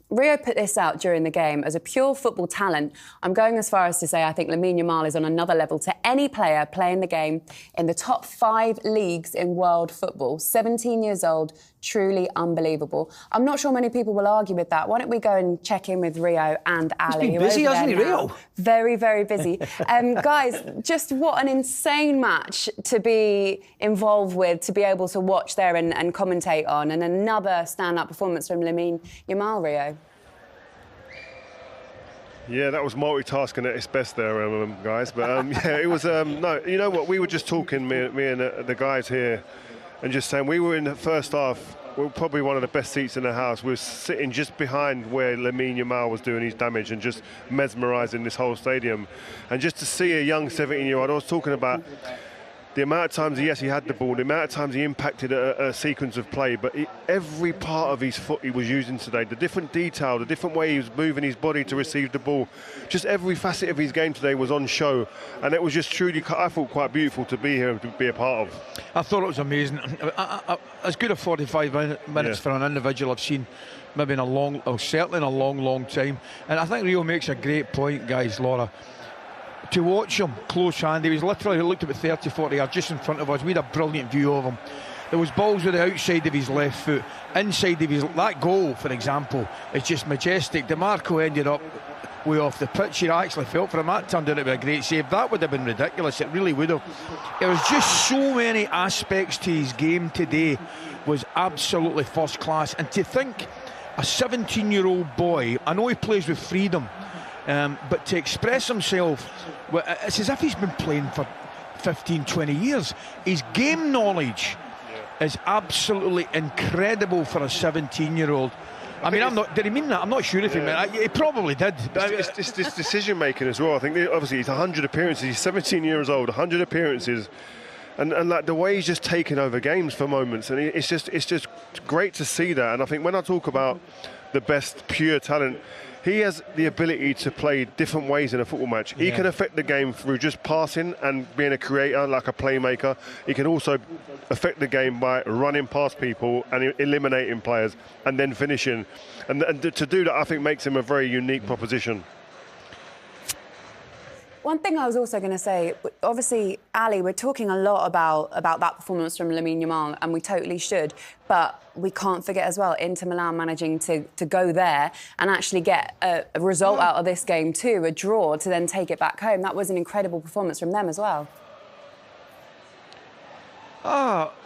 Rio put this out during the game. As a pure football talent, I'm going as far as to say I think Lamine Yamal is on another level to any player playing the game in the top 5 leagues in world football. 17 years old, truly unbelievable. I'm not sure many people will argue with that. Why don't we go and check in with Rio and Ali? He's been busy, hasn't he, Rio? Very, very busy. Guys, just what an insane match to be involved with, to be able to watch there and commentate on, and another stand-up performance from Lamine Yamal, Rio. Yeah, that was multitasking at its best there, guys. But yeah, it was. No, you know what? We were just talking, me and the guys here, and just saying we were in the first half. We were probably one of the best seats in the house. We were sitting just behind where Lamine Yamal was doing his damage and just mesmerising this whole stadium. And just to see a young 17-year-old, I was talking about the amount of times he had the ball, the amount of times he impacted a sequence of play, but every part of his foot he was using today, the different detail, the different way he was moving his body to receive the ball, just every facet of his game today was on show, and it was just truly, I thought, quite beautiful to be here and to be a part of. I thought it was amazing. As good as 45 minutes for an individual I've seen maybe in a long, or certainly in a long time. And I think Rio makes a great point, guys, Laura. To watch him close hand, he was literally looked about 30-40 yards just in front of us. We had a brilliant view of him. There was balls with the outside of his left foot, inside of his, that goal, for example, is just majestic. DeMarco ended up way off the pitch. He actually felt for him. That turned out to be a great save. That would have been ridiculous. It really would have. There was just so many aspects to his game today, was absolutely first class. And to think a 17-year-old boy, I know he plays with freedom, but to express himself, it's as if he's been playing for 15, 20 years. His game knowledge is absolutely incredible for a 17-year-old. I mean, did he mean that? I'm not sure if he meant that. He probably did. It's this decision-making as well. I think, obviously, he's 100 appearances. He's 17 years old, 100 appearances. And like the way he's just taken over games for moments. And it's just great to see that. And I think when I talk about the best pure talent, he has the ability to play different ways in a football match. He can affect the game through just passing and being a creator, like a playmaker. He can also affect the game by running past people and eliminating players and then finishing. And to do that, I think, makes him a very unique proposition. One thing I was also going to say, obviously, Ali, we're talking a lot about that performance from Lamine Yamal, and we totally should, but we can't forget as well Inter Milan managing to go there and actually get a result out of this game too, a draw, to then take it back home. That was an incredible performance from them as well.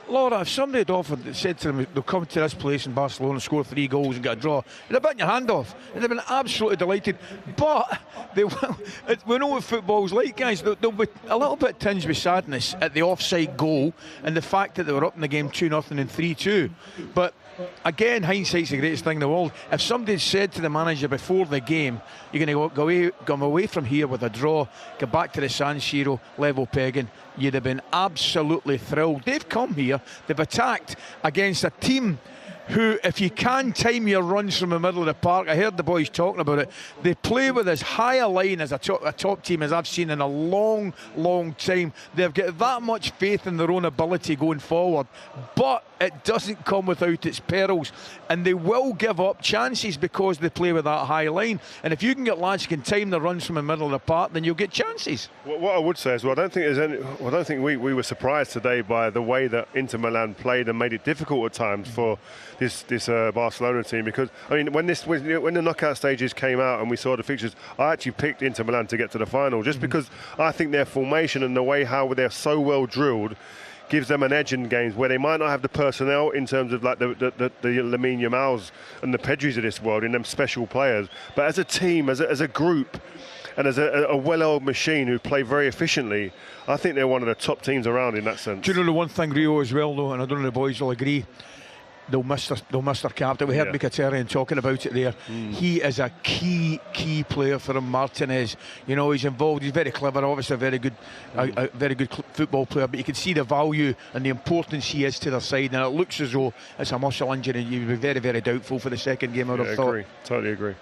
Laura, if somebody had offered, said to them, they'll come to this place in Barcelona, score 3 goals and get a draw, they'd have bitten your hand off. They'd have been absolutely delighted. But we know what football's like, guys. They'll be a little bit tinged with sadness at the offside goal and the fact that they were up in the game 2-0 and 3-2. But again, hindsight's the greatest thing in the world. If somebody had said to the manager before the game, you're going to go away from here with a draw, go back to the San Siro, level pegging, you'd have been absolutely thrilled. They've come here, they've attacked against a team who, if you can time your runs from the middle of the park, I heard the boys talking about it, they play with as high a line as a top team as I've seen in a long time. They've got that much faith in their own ability going forward, but it doesn't come without its perils, and they will give up chances because they play with that high line. And if you can get lads who can time the runs from the middle of the park, then you'll get chances. What I would say is, I don't think we were surprised today by the way that Inter Milan played and made it difficult at times for this Barcelona team, because I mean, when the knockout stages came out and we saw the fixtures, I actually picked Inter Milan to get to the final, just because I think their formation and the way how they're so well drilled gives them an edge in games where they might not have the personnel in terms of like the Lamine Yamals and the Pedris of this world in them special players, but as a team, as a group, and as a well-oiled machine who play very efficiently, I think they're one of the top teams around in that sense. Do you know the one thing, Rio, as well, though, and I don't know if the boys will agree, they'll miss their captain. We heard Mkhitaryan talking about it there. He is a key player for him, Martinez. You know, he's involved, he's very clever, obviously a very good football player, but you can see the value and the importance he is to their side, and it looks as though it's a muscle injury. You'd be very, very doubtful for the second game, I would have thought. Totally agree.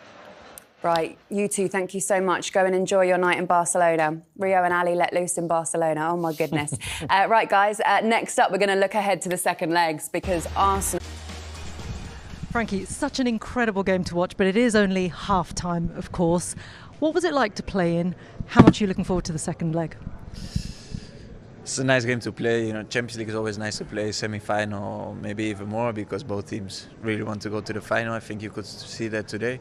Right, you two, thank you so much. Go and enjoy your night in Barcelona. Rio and Ali let loose in Barcelona. Oh, my goodness. Right, guys, next up, we're going to look ahead to the second legs, because Arsenal... Frankie, such an incredible game to watch, but it is only half-time, of course. What was it like to play in? How much are you looking forward to the second leg? It's a nice game to play. You know, Champions League is always nice to play, semi-final, maybe even more, because both teams really want to go to the final. I think you could see that today.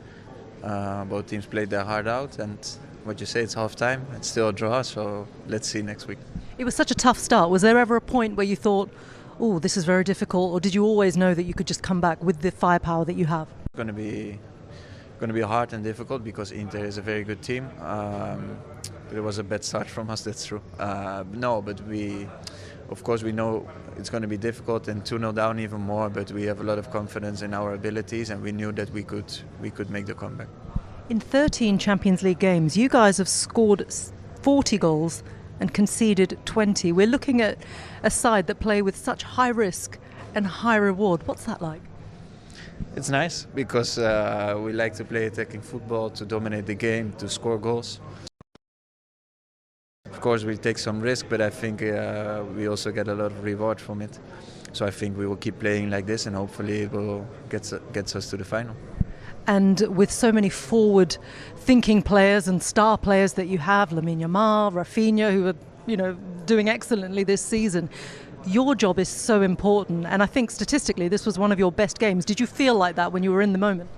Both teams played their heart out, and what you say, it's half-time. It's still a draw, so let's see next week. It was such a tough start. Was there ever a point where you thought, oh, this is very difficult, or did you always know that you could just come back with the firepower that you have? It's going to be hard and difficult because Inter is a very good team. But it was a bad start from us, that's true. No, but of course we know it's going to be difficult, and 2-0 down even more, but we have a lot of confidence in our abilities, and we knew that we could make the comeback. In 13 Champions League games, you guys have scored 40 goals and conceded 20. We're looking at a side that play with such high risk and high reward. What's that like? It's nice because we like to play attacking football, to dominate the game, to score goals. Of course we take some risk, but I think we also get a lot of reward from it. So I think we will keep playing like this, and hopefully it will get us to the final. And with so many forward-thinking players and star players that you have, Lamine Yamal, Rafinha, who are doing excellently this season, your job is so important. And I think statistically, this was one of your best games. Did you feel like that when you were in the moment?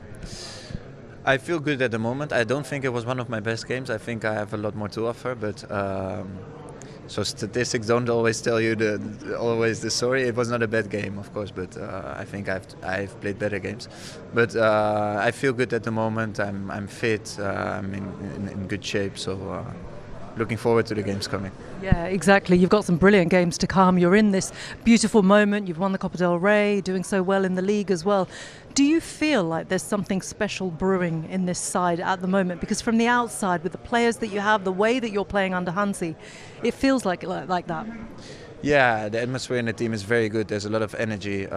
I feel good at the moment. I don't think it was one of my best games. I think I have a lot more to offer, but so statistics don't always tell you always the story. It was not a bad game, of course, but I think I've played better games. But I feel good at the moment. I'm fit. I'm in good shape. So looking forward to the games coming. Yeah, exactly. You've got some brilliant games to come. You're in this beautiful moment. You've won the Copa del Rey, doing so well in the league as well. Do you feel like there's something special brewing in this side at the moment? Because from the outside, with the players that you have, the way that you're playing under Hansi, it feels like that. Yeah, the atmosphere in the team is very good. There's a lot of energy.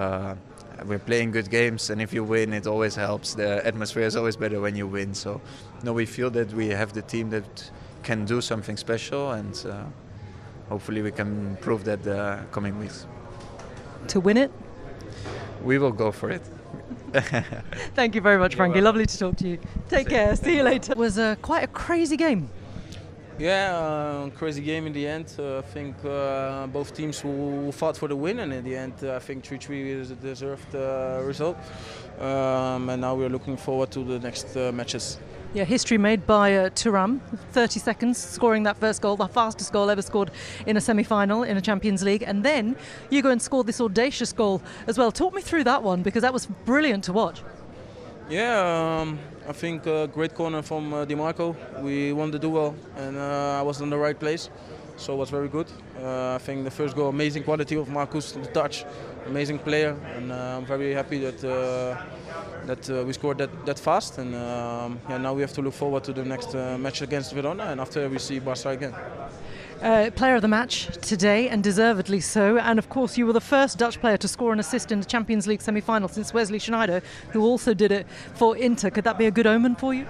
We're playing good games, and if you win, it always helps. The atmosphere is always better when you win. So, no, we feel that we have the team that can do something special, and hopefully we can prove that the coming weeks. To win it? We will go for it. Thank you very much, Frankie. Lovely to talk to you. Take care. See you later. It was quite a crazy game. Yeah, crazy game in the end. I think both teams who fought for the win, and in the end, I think 3-3 is a deserved result. And now we're looking forward to the next matches. Yeah, history made by Thuram, 30 seconds, scoring that first goal, the fastest goal ever scored in a semi-final in a Champions League. And then you go and score this audacious goal as well. Talk me through that one, because that was brilliant to watch. Yeah, I think a great corner from Di Marco. We won the duel, and I was in the right place, so it was very good. I think the first goal, amazing quality of Marcus, the touch, amazing player, and I'm very happy that we scored that fast. And now we have to look forward to the next match against Verona, and after we see Barca again. Player of the match today, and deservedly so. And of course, you were the first Dutch player to score an assist in the Champions League semi-final since Wesley Sneijder, who also did it for Inter. Could that be a good omen for you?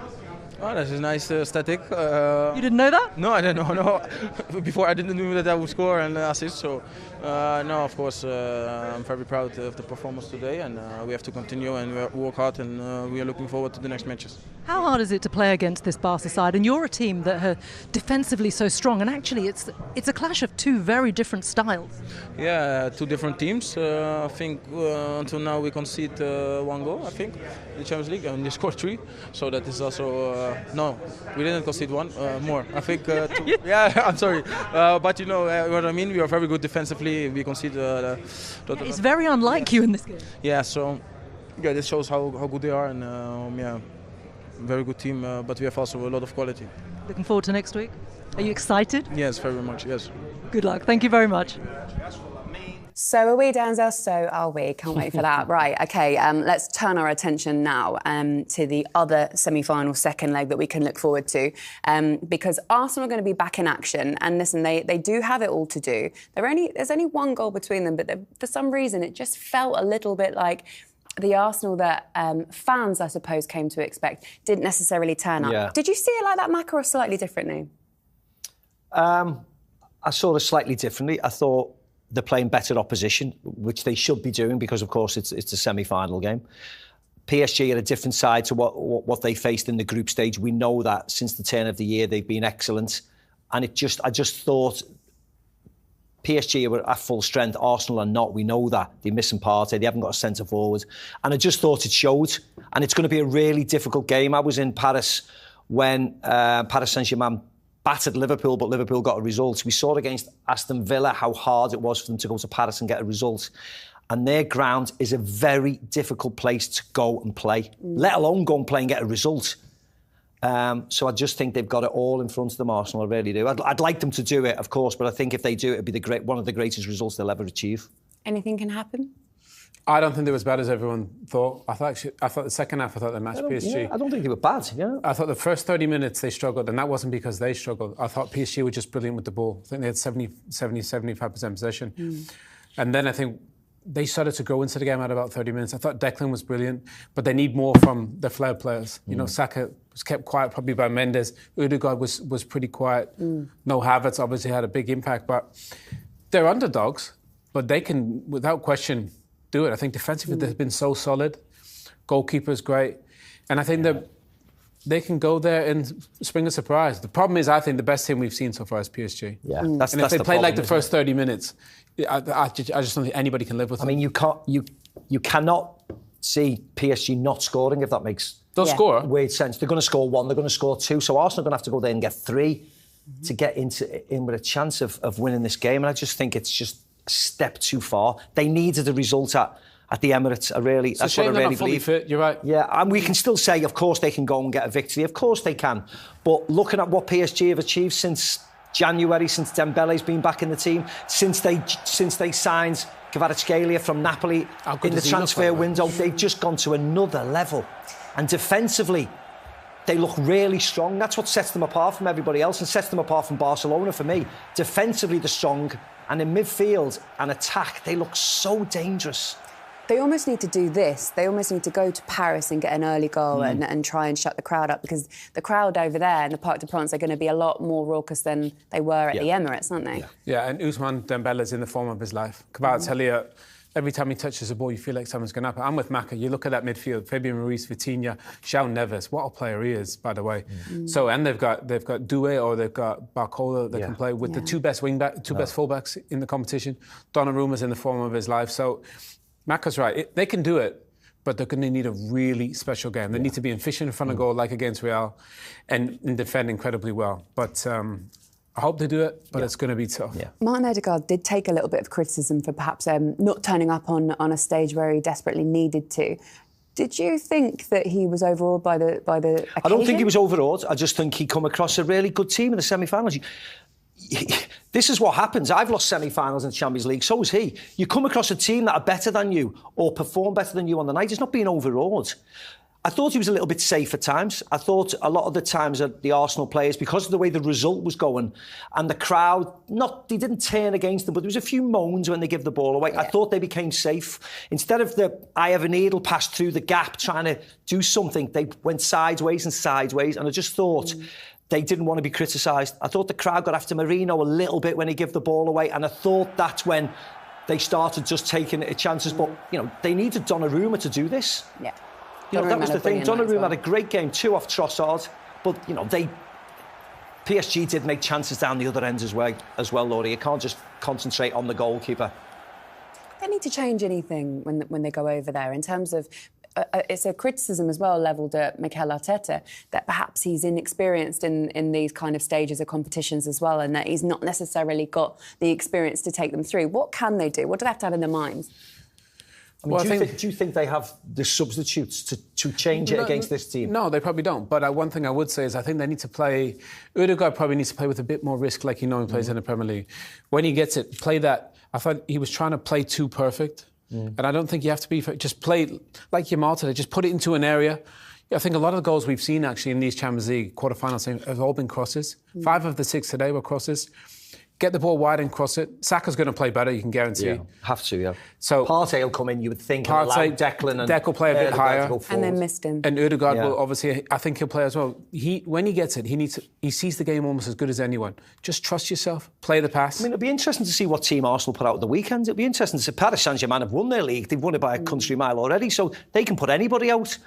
Oh, that's a nice static. You didn't know that? No, I didn't know. No. Before I didn't know that I would score and assist. So, no, of course, I'm very proud of the performance today, and we have to continue and work hard, and we are looking forward to the next matches. How hard is it to play against this Barca side? And you're a team that are defensively so strong, and actually it's a clash of two very different styles. Yeah, two different teams. I think until now we conceded one goal, I think, in the Champions League, and they scored 3. So that is also, no, we didn't concede one, more. I think 2. Yeah, I'm sorry. But you know what I mean? We are very good defensively. We concede. It's very unlike you in this game. Yeah, so yeah, this shows how good they are, and yeah, very good team, but we have also a lot of quality. Looking forward to next week. Are you excited? Yes, very much, yes. Good luck. Thank you very much. So are we, Denzel? So are we. Can't wait for that. Right, OK, let's turn our attention now to the other semi-final second leg that we can look forward to, because Arsenal are going to be back in action. And listen, they do have it all to do. There's only one goal between them, but for some reason it just felt a little bit like the Arsenal that fans, I suppose, came to expect didn't necessarily turn up. Yeah. Did you see it like that, Mac, or slightly differently? I saw it slightly differently. I thought they're playing better opposition, which they should be doing because, of course, it's a semi-final game. PSG are a different side to what they faced in the group stage. We know that since the turn of the year they've been excellent, and I just thought PSG were at full strength. Arsenal are not. We know that they're missing Partey. They haven't got a centre forward, and I just thought it showed. And it's going to be a really difficult game. I was in Paris when Paris Saint-Germain battered Liverpool, but Liverpool got a result. We saw against Aston Villa how hard it was for them to go to Paris and get a result. And their ground is a very difficult place to go and play, let alone go and play and get a result. So I just think they've got it all in front of them, Arsenal, I really do. I'd like them to do it, of course, but I think if they do, it'd be one of the greatest results they'll ever achieve. Anything can happen? I don't think they were as bad as everyone thought. I thought the second half, they matched PSG. I don't think they were bad, yeah. I thought the first 30 minutes they struggled, and that wasn't because they struggled. I thought PSG were just brilliant with the ball. I think they had 75% possession. And then I think they started to grow into the game at about 30 minutes. I thought Declan was brilliant, but they need more from the flair players. You know, Saka was kept quiet probably by Mendes. Ødegaard was pretty quiet. No Havertz obviously had a big impact, but they're underdogs, but they can, without question, do it. I think defensively they've been so solid. Goalkeeper's great. And I think that they can go there and spring a surprise. The problem is, I think the best team we've seen so far is PSG. Yeah, and if they play like the first 30 minutes, I just don't think anybody can live with it. I mean, you cannot see PSG not scoring, if that makes weird sense. They're going to score one, they're going to score two, so Arsenal are going to have to go there and get three to get in with a chance of winning this game. And I just think it's just a step too far. They needed a result at the Emirates. That's what I really believe. Fit, you're right. Yeah, and we can still say, of course, they can go and get a victory. Of course they can. But looking at what PSG have achieved since January, since Dembele's been back in the team, since they signed Kvaratskhelia from Napoli in the transfer window, they've just gone to another level. And defensively, they look really strong. That's what sets them apart from everybody else and sets them apart from Barcelona for me. Defensively, they're strong. And in midfield and attack, they look so dangerous. They almost need to do this. They almost need to go to Paris and get an early goal and try and shut the crowd up, because the crowd over there in the Parc des Princes are going to be a lot more raucous than they were at the Emirates, aren't they? Yeah, and Ousmane Dembele's in the form of his life. Kvaratskhelia, every time he touches the ball, you feel like something's going to happen. I'm with Maka. You look at that midfield, Fabian Ruiz, Vitinha, João Neves. What a player he is, by the way. So, and they've got Doué or they've got Barcola that can play with the two best fullbacks in the competition. Donnarumma's in the form of his life. So, Maka's right. They can do it, but they're going to need a really special game. They need to be efficient in front of goal, like against Real, and defend incredibly well. But I hope they do it, but it's going to be tough. Yeah. Martin Ødegaard did take a little bit of criticism for perhaps not turning up on a stage where he desperately needed to. Did you think that he was overawed by the occasion? I don't think he was overawed. I just think he come across a really good team in the semi-finals. This is what happens. I've lost semi-finals in the Champions League, so has he. You come across a team that are better than you or perform better than you on the night. It's not being overawed. I thought he was a little bit safe at times. I thought a lot of the times that the Arsenal players, because of the way the result was going and the crowd, they didn't turn against them, but there was a few moans when they give the ball away. I thought they became safe. Instead of the eye of a needle passed through the gap trying to do something, they went sideways, and I just thought they didn't want to be criticised. I thought the crowd got after Marino a little bit when he gave the ball away, and I thought that's when they started just taking chances. But, they needed Donnarumma to do this. Yeah. That was the thing. Donnarumma had a great game, 2 off Trossard, but PSG did make chances down the other end as well, Laurie. You can't just concentrate on the goalkeeper. They need to change anything when they go over there in terms of. It's a criticism as well levelled at Mikel Arteta that perhaps he's inexperienced in these kind of stages of competitions as well, and that he's not necessarily got the experience to take them through. What can they do? What do they have to have in their minds? I mean, do you think they have the substitutes to change it against this team? No, they probably don't. But one thing I would say is I think they need to play... Ødegaard probably needs to play with a bit more risk like he normally plays in the Premier League. When he gets it, play that... I thought he was trying to play too perfect. And I don't think you have to be... Just play like Yamal today. Just put it into an area. I think a lot of the goals we've seen actually in these Champions League quarterfinals have all been crosses. 5 of the 6 today were crosses. get the ball wide and cross it. Saka's going to play better, you can guarantee. Yeah, have to, yeah. So Partey will come in, you would think, and allow Declan and Deck will play a bit higher. And then missed him. And Ødegaard will obviously, I think he'll play as well. When he gets it, he sees the game almost as good as anyone. Just trust yourself, play the pass. I mean, it'll be interesting to see what team Arsenal put out at the weekend. It'll be interesting to see. Paris Saint-Germain have won their league. They've won it by a country mile already, so they can put anybody out.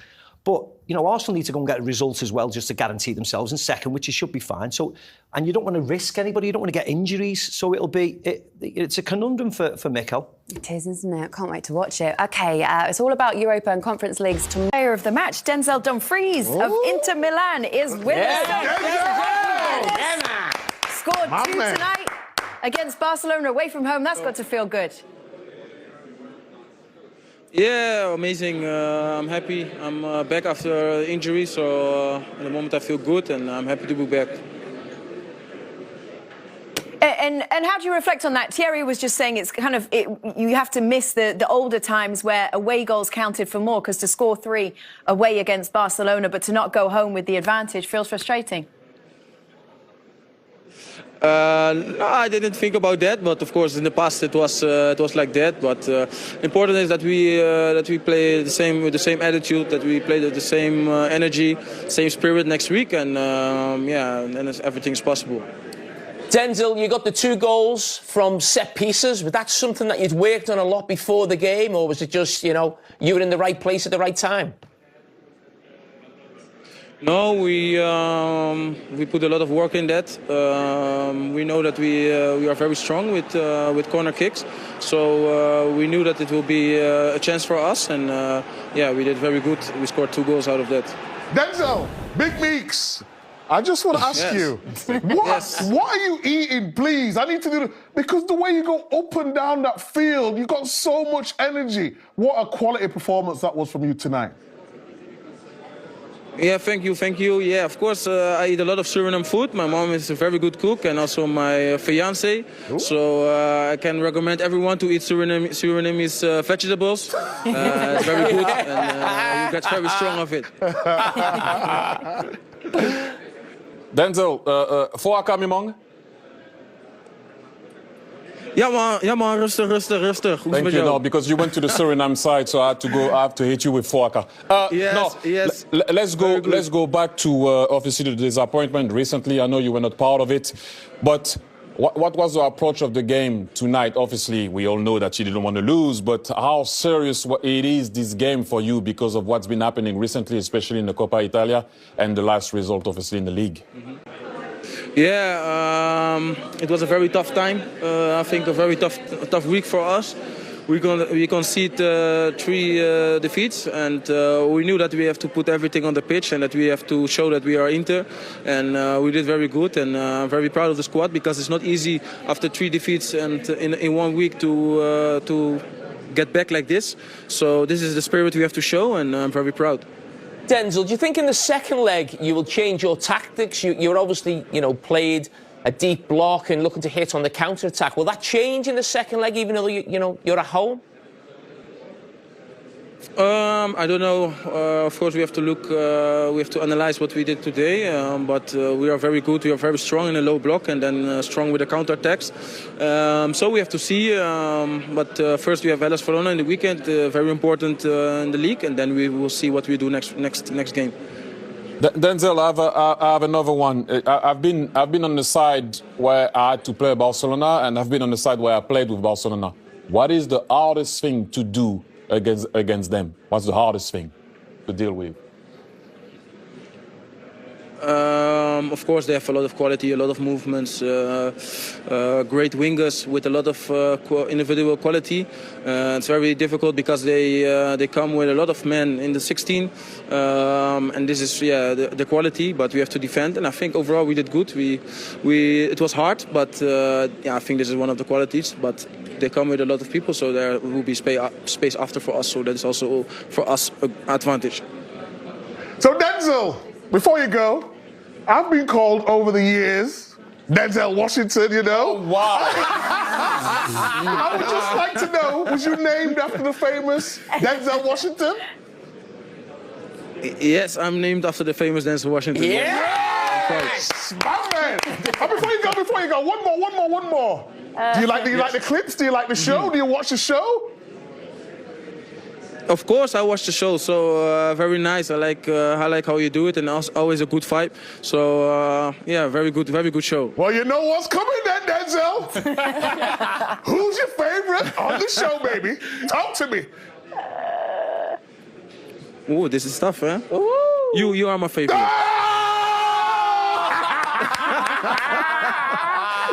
But, you know, Arsenal need to go and get results as well just to guarantee themselves in second, which should be fine. So, and you don't want to risk anybody, you don't want to get injuries. So it's a conundrum for Mikel. It is, isn't it? Can't wait to watch it. OK, it's all about Europa and Conference Leagues tomorrow. Player of the match, Denzel Dumfries of Inter Milan is with us. Scored 2 tonight against Barcelona away from home. That's got to feel good. Yeah, amazing. I'm happy. I'm back after injury, so at the moment I feel good and I'm happy to be back. And how do you reflect on that? Thierry was just saying it's kind of, you have to miss the older times where away goals counted for more, because to score 3 away against Barcelona but to not go home with the advantage feels frustrating. No, I didn't think about that, but of course in the past it was like that. But important is that we play with the same attitude, that we play with the same energy, same spirit next week, and and everything's possible. Denzel, you got the 2 goals from set pieces. Was that something that you'd worked on a lot before the game, or was it just, you know, you were in the right place at the right time? No, we put a lot of work in that. We know that we are very strong with corner kicks, so we knew that it will be a chance for us, and we did very good. We scored 2 goals out of that. Denzel, Big Meeks, I just want to ask you, what are you eating, please? I need to do it, because the way you go up and down that field, you got so much energy. What a quality performance that was from you tonight. Yeah, thank you. Yeah, of course, I eat a lot of Suriname food. My mom is a very good cook, and also my fiancé. So I can recommend everyone to eat Surinamese vegetables. It's very good, and you get very strong of it. Denzel, Foaka Mimong? Ja man, rustig. Thank you, no, because you went to the Suriname side, so I have to hit you with Foaka. Yes. Let's go back to obviously the disappointment recently. I know you were not part of it, but what was the approach of the game tonight? Obviously, we all know that you didn't want to lose, but how serious it is, this game, for you because of what's been happening recently, especially in the Coppa Italia and the last result, obviously, in the league? Mm-hmm. Yeah, it was a very tough time. I think a very tough week for us. We conceded 3 defeats, and we knew that we have to put everything on the pitch and that we have to show that we are Inter. And we did very good, and I'm very proud of the squad, because it's not easy after 3 defeats and in 1 week to get back like this. So this is the spirit we have to show, and I'm very proud. Denzel, do you think in the second leg you will change your tactics? You're obviously, played a deep block and looking to hit on the counter-attack. Will that change in the second leg, even though you're at home? I don't know. Of course, we have to look. We have to analyze what we did today. But we are very good. We are very strong in a low block, and then strong with the counter-attacks. So we have to see. But first, we have Barcelona in the weekend. Very important in the league, and then we will see what we do next game. Denzel, I have another one. I've been on the side where I had to play Barcelona, and I've been on the side where I played with Barcelona. What is the hardest thing to do against them? What's the hardest thing to deal with? Of course, they have a lot of quality, a lot of movements, great wingers with a lot of individual quality. It's very difficult because they come with a lot of men in the 16, and this is the quality. But we have to defend, and I think overall we did good. It was hard, but I think this is one of the qualities. But they come with a lot of people, so there will be space after for us. So that is also for us an advantage. So Denzel, before you go, I've been called over the years Denzel Washington, Oh, wow. I would just like to know, was you named after the famous Denzel Washington? Yes, I'm named after the famous Denzel Washington. Yeah! Yes, my man. Before you go, one more. Do you like the clips? Do you like the show? Do you watch the show? Of course, I watch the show, so very nice. I like how you do it, and always a good vibe. So yeah, very good show. Well, you know what's coming then, Denzel. Who's your favorite on the show, baby? Talk to me. Ooh, this is tough, huh? You are my favorite.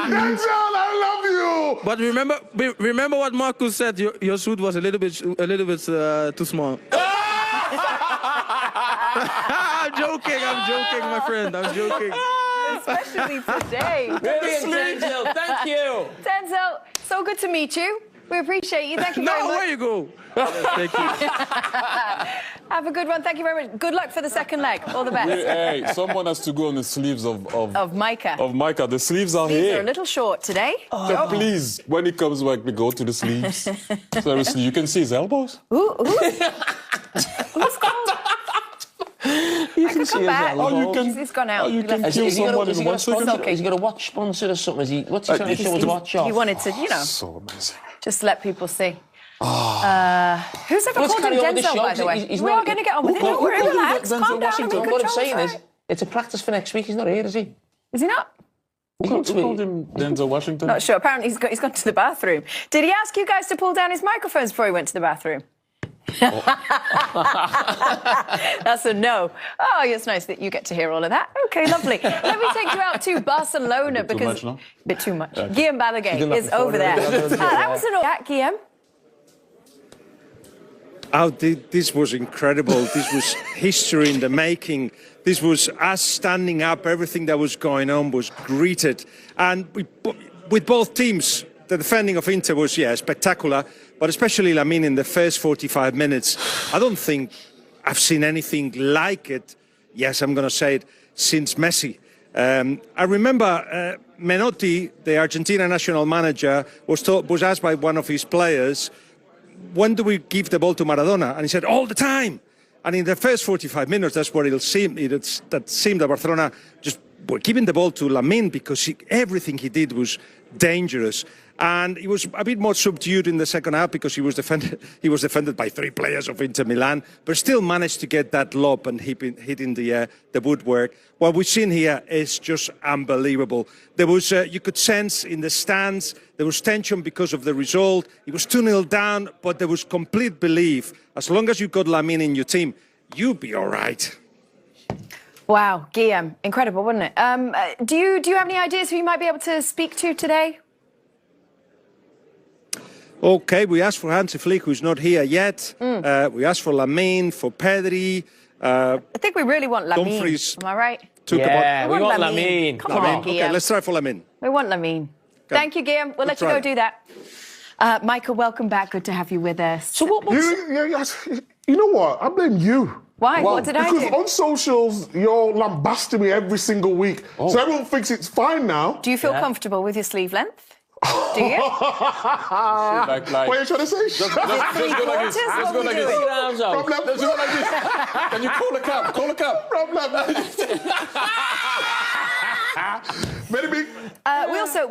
Denzel, I love you. But remember what Marcus said. Your suit was a little bit too small. I'm joking, my friend. I'm joking. Especially today. Brilliant, Denzel. Thank you. Denzel, so good to meet you. We appreciate you. Thank you very much. No, where you go? Thank you. Have a good one. Thank you very much. Good luck for the second leg. All the best. Hey, someone has to go on the sleeves of Micah. Of Micah. The sleeves are These here. are a little short today. So please, when he comes back, we go to the sleeves. Seriously, you can see his elbows. Who's called? You can see his elbows. He's gone out. You can kill someone in 1 second. Okay, he's got a watch sponsor or something. What's he trying to show his watch off? He wanted to, So amazing. just let people see. Who's ever called him Denzel, by the way? We're all going to get on with it. Don't worry, relax. Calm down. What I'm saying is, it's a practice for next week. He's not here, is he? Is he not? Who called him Denzel Washington? Not sure. Apparently, he's gone to the bathroom. Did he ask you guys to pull down his microphones before he went to the bathroom? That's a no. Oh, it's nice that you get to hear all of that. Okay, lovely. Let me take you out to Barcelona because too much, no? bit too much. Guillaume Balaguer is over there. That was an Guillaume. Oh, this was incredible. This was history in the making. This was us standing up. Everything that was going on was greeted. And with both teams, the defending of Inter was, spectacular. But especially Lamine in the first 45 minutes. I don't think I've seen anything like it. Yes, I'm going to say it, since Messi. I remember Menotti, the Argentina national manager, was asked by one of his players, when do we give the ball to Maradona? And he said, all the time. And in the first 45 minutes, that's where it seemed that Barcelona just were giving the ball to Lamine because everything he did was dangerous. And he was a bit more subdued in the second half because he was defended by 3 players of Inter Milan, but still managed to get that lob and hitting the woodwork. What we've seen here is just unbelievable. There was, you could sense in the stands, there was tension because of the result. It was 2-0 down, but there was complete belief. As long as you got Lamine in your team, you'll be all right. Wow, Guillaume, incredible, wasn't it? Do you have any ideas who you might be able to speak to today? Okay, we asked for Hansi Flick, who's not here yet. We asked for Lamine, for Pedri. I think we really want Lamine. Dumfries. Am I right? We want Lamine. Come on, Guillaume. Okay, let's try for Lamine. We want Lamine. Thank you, Guillaume. We'll let you go do that. Michael, welcome back. Good to have you with us. So You know what? I blame you. Why? What did I do? Because on socials, you're lambasting me every single week. So everyone thinks it's fine now. Do you feel comfortable with your sleeve length? Do you? What are you trying to say? Let's go like this. Let's go like this. Problem. Let's go like this. Can you call the cab? Call the cab.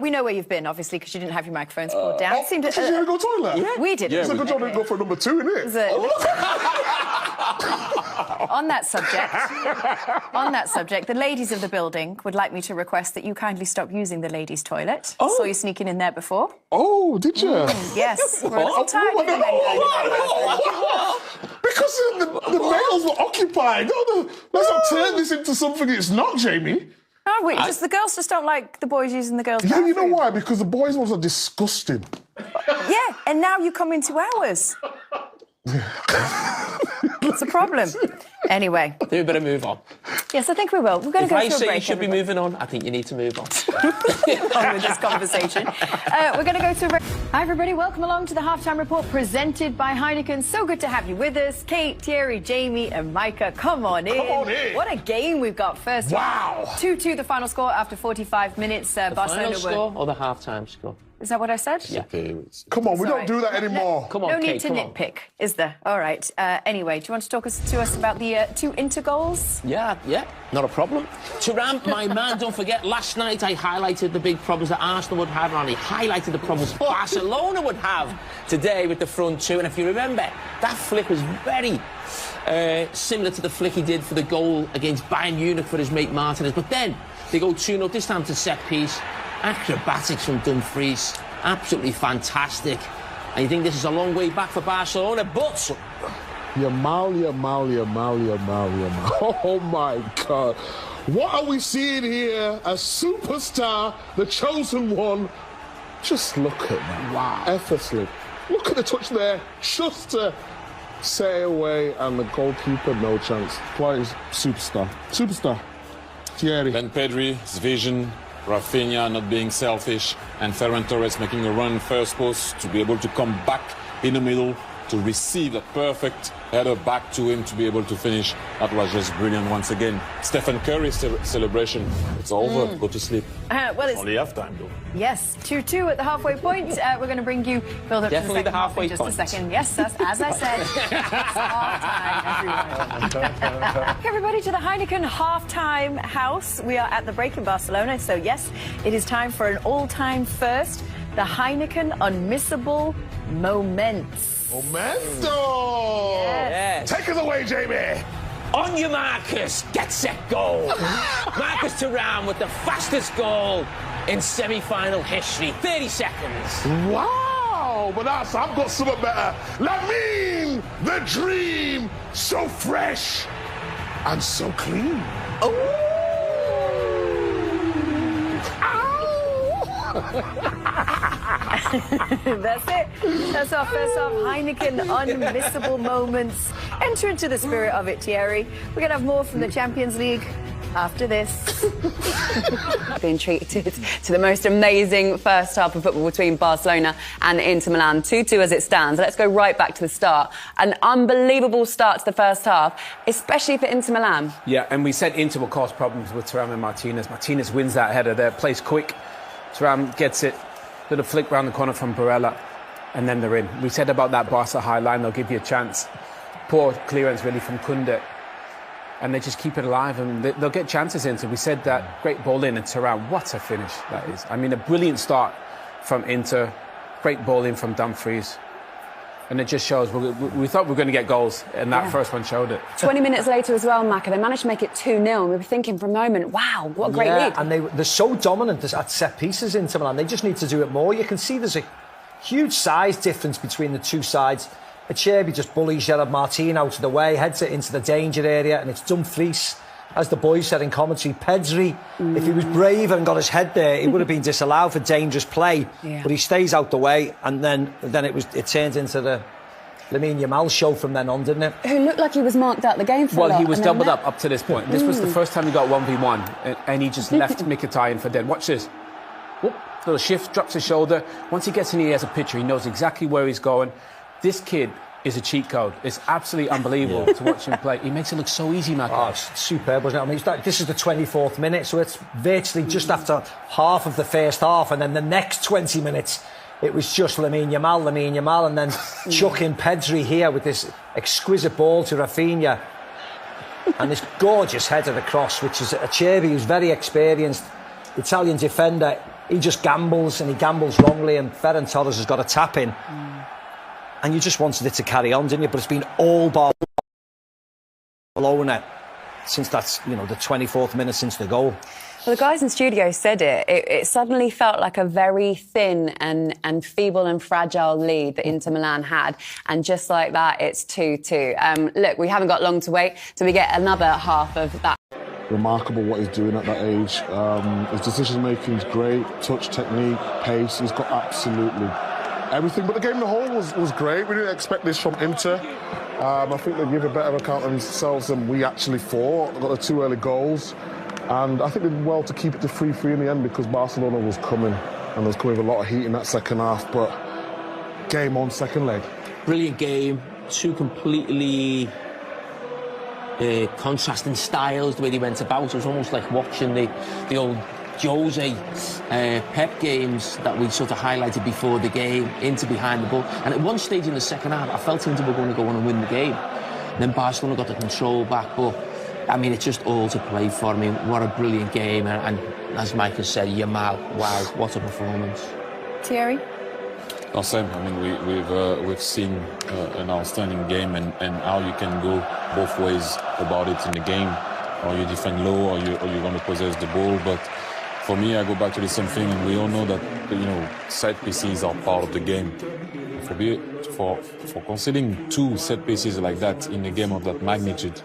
We know where you've been, obviously, because you didn't have your microphones pulled down. Did you go toilet? Yeah. We did. It's a good job I didn't go for number 2, innit? On that subject, the ladies of the building would like me to request that you kindly stop using the ladies' toilet. Saw you sneaking in there before. Oh, did you? Yes. For a little time. Because the males were occupied. Let's not turn this into something it's not, Jamie. Oh, wait, the girls just don't like the boys using the girls' bathroom. Yeah, you know why? Because the boys' ones are disgusting. Yeah, and now you come into ours. It's a problem. Anyway. I think we better move on. Yes, I think we will. We're going to go to a break. If I say you should be moving on, I think you need to move on. On with this conversation. We're going to go to a break. Hi, everybody. Welcome along to the Halftime Report presented by Heineken. So good to have you with us. Kate, Thierry, Jamie and Micah, come on in. Come on in. What a game we've got first. Wow. 2-2 the final score after 45 minutes. The Barcelona final score or the halftime score? Is that what I said? Yeah. Come on, we don't do that anymore. Come on, no need to nitpick, is there? All right. Anyway, do you want to talk to us about the 2 Inter goals? Yeah, not a problem. Thuram, my man, don't forget, last night I highlighted the big problems that Arsenal would have, and I highlighted the problems Barcelona would have today with the front two. And if you remember, that flick was very similar to the flick he did for the goal against Bayern Munich for his mate Martinez. But then they go 2-0, this time to set piece. Acrobatics from Dumfries, absolutely fantastic. And you think this is a long way back for Barcelona, but... Yamal. Oh, my God. What are we seeing here? A superstar, the chosen one. Just look at that. Wow. Effortlessly. Look at the touch there. Just to set it away, and the goalkeeper, no chance. Plays superstar. Superstar. Thierry. Then Pedri's vision, Rafinha not being selfish, and Ferran Torres making a run first post to be able to come back in the middle to receive a perfect header back to him to be able to finish. That was just brilliant once again. Stephen Curry's celebration. It's over. Go to sleep. Well, it's only half time though. Yes, 2-2 at the halfway point. We're going to bring you build up definitely to the halfway just point. a second. Yes, as I said, it's half-time, everyone. Everybody to the Heineken half-time house. We are at the break in Barcelona, so yes, it is time for an all-time first, the Heineken Unmissable Moments. Momento! Yes. Take us away, Jamie! On your Marcus, get set, goal. Marcus Thuram with the fastest goal in semi-final history. 30 seconds. Wow! But I've got something better. Lamine, the dream, so fresh and so clean. Oh! That's it. That's our first half Heineken Unmissable Moments. Enter into the spirit of it, Thierry. We're going to have more from the Champions League after this. Being treated to the most amazing first half of football between Barcelona and Inter Milan. 2-2 as it stands. Let's go right back to the start. An unbelievable start to the first half, especially for Inter Milan. Yeah, and we said Inter will cause problems with Thuram and Martinez. Martinez wins that header there, plays quick. Thuram gets it, little flick round the corner from Barella, and then they're in. We said about that Barca high line, they'll give you a chance. Poor clearance really from Koundé, and they just keep it alive, and they'll get chances into. We said that great ball in, and Thuram, what a finish that is. I mean, a brilliant start from Inter, great ball in from Dumfries. And it just shows, we thought we were going to get goals, and that first one showed it. 20 minutes later as well, Macca, they managed to make it 2-0, and we were thinking for a moment, wow, what a great lead. And they're so dominant at set pieces, Inter Milan. They just need to do it more. You can see there's a huge size difference between the two sides. Acerbi just bullies Gerard Martin out of the way, heads it into the danger area, and it's Dumfries, as the boys said in commentary, Pedri, if he was brave and got his head there, it would have been disallowed for dangerous play. But he stays out the way, and then it turns into the Lamine Yamal show from then on, didn't it? Who looked like he was marked out the game for a lot. Well, he was doubled up to this point. This was the first time he got 1v1, and he just left Mkhitaryan for dead. Watch this. Whoop, little shift, drops his shoulder. Once he gets in, he has a picture. He knows exactly where he's going. This kid is a cheat code. It's absolutely unbelievable to watch him play. He makes it look so easy, Matt. Oh, it's superb, wasn't it? I mean, this is the 24th minute, so it's virtually just after half of the first half, and then the next 20 minutes, it was just Lamine Yamal, and then chucking Pedri here with this exquisite ball to Rafinha, and this gorgeous header across, which is Acerbi, who's very experienced Italian defender. He just gambles, and he gambles wrongly, and Ferran Torres has got a tap in. And you just wanted it to carry on, didn't you? But it's been all Barcelona since that's, the 24th minute since the goal. Well, the guys in studio said it suddenly felt like a very thin and feeble and fragile lead that Inter Milan had. And just like that, it's 2-2. Look, we haven't got long to wait till we get another half of that. Remarkable what he's doing at that age. His decision-making is great, touch technique, pace. He's got absolutely everything, but the game in the whole was great. We didn't expect this from Inter. I think they give a better account of themselves than we actually thought. They got the 2 early goals, and I think they did well to keep it to 3-3 in the end because Barcelona was coming, and there was coming with a lot of heat in that second half, but game on, second leg. Brilliant game, 2 completely contrasting styles, the way they went about. It was almost like watching the old Jose, Pep games that we sort of highlighted before the game, Inter behind the ball. And at one stage in the second half, I felt Inter were going to go on and win the game. Then Barcelona got the control back, but I mean, it's just all to play for. I mean, what a brilliant game. And as Mike has said, Yamal, wow, what a performance. Thierry? No, same. I mean, we've seen an outstanding game and how you can go both ways about it in the game. Or you defend low, or you're going to possess the ball. But for me, I go back to the same thing, and we all know that, you know, set pieces are part of the game. For conceding 2 set pieces like that in a game of that magnitude,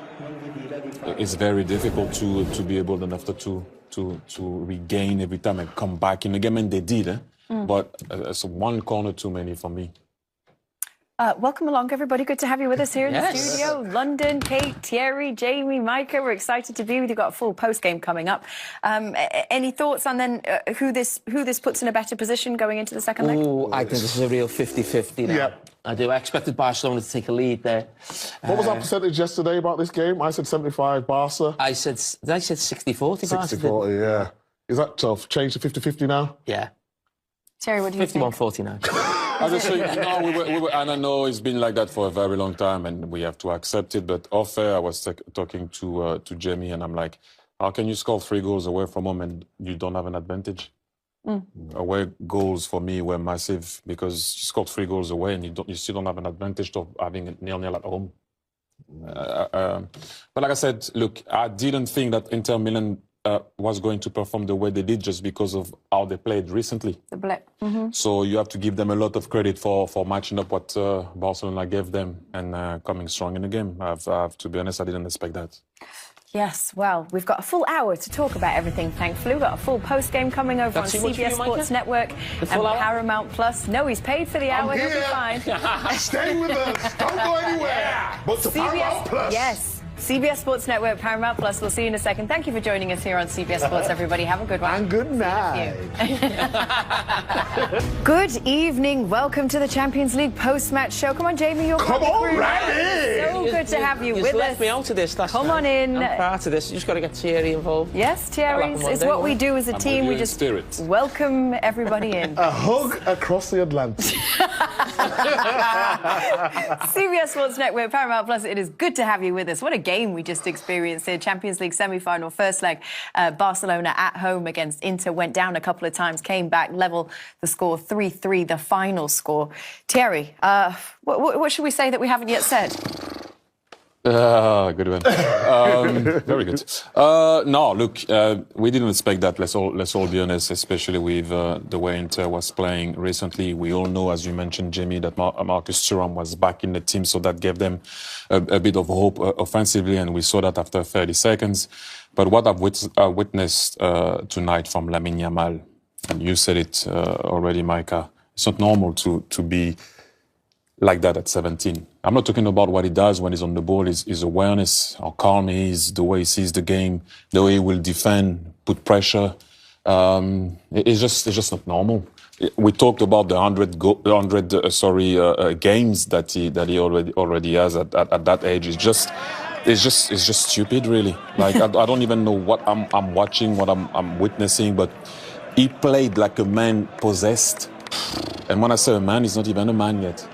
it's very difficult to be able then after to regain every time and come back in the game, and they did. But it's 1 corner too many for me. Welcome along, everybody. Good to have you with us here in the studio. London, Kate, Thierry, Jamie, Micah. We're excited to be with you. Got a full post-game coming up. Any thoughts on then who this puts in a better position going into the second leg? Oh, I think this is a real 50-50 now. Yeah. I do. I expected Barcelona to take a lead there. What was our percentage yesterday about this game? I said 75 Barca. I said 60-40 Barca. 60-40, yeah. Is that tough? Changed to 50-50 now? Yeah. Terry, what do you think? 51-49. I just think, and I know it's been like that for a very long time, and we have to accept it. But off air, I was talking to Jamie, and I'm like, how can you score 3 goals away from home and you don't have an advantage? Away goals for me were massive because you scored 3 goals away and you still don't have an advantage of having it 0-0 at home. But like I said, look, I didn't think that Inter Milan was going to perform the way they did just because of how they played recently. The blip. So you have to give them a lot of credit for matching up what Barcelona gave them and coming strong in the game. I have to be honest, I didn't expect that. Yes, well, we've got a full hour to talk about everything, thankfully. We've got a full post-game coming over on CBS Sports Network and Paramount Plus. No, he's paid for the hour. He'll be fine. Stay with us. Don't go anywhere. But to Paramount Plus. Yes. CBS Sports Network, Paramount Plus. We'll see you in a second. Thank you for joining us here on CBS Sports, everybody. Have a good one. And good night. Good evening. Welcome to the Champions League post-match show. Come on, Jamie. You're Come on, right in. So good to have you with us. You left me out of this. Come on in. I'm part of this. You just got to get Thierry involved. Yes, Thierry. It's what we do as a team. We just welcome everybody in. A hug across the Atlantic. CBS Sports Network, Paramount Plus. It is good to have you with us. What a game we just experienced here. Champions League semi-final, first leg. Barcelona at home against Inter. Went down a couple of times, came back, level the score 3-3, the final score. Thierry, what should we say that we haven't yet said? Good one. Very good. No, look, we didn't expect that. Let's all be honest, especially with the way Inter was playing recently. We all know, as you mentioned, Jimmy, that Marcus Thuram was back in the team, so that gave them a bit of hope offensively, and we saw that after 30 seconds. But what I've witnessed tonight from Lamine Yamal, and you said it already, Micah, it's not normal to be like that at 17. I'm not talking about what he does when he's on the ball, his awareness, how calm he is, the way he sees the game, the way he will defend, put pressure. It's just not normal. We talked about the 100 games that he already has at that age. It's just stupid, really. Like I don't even know what I'm watching, what I'm witnessing, but he played like a man possessed. And when I say a man, he's not even a man yet.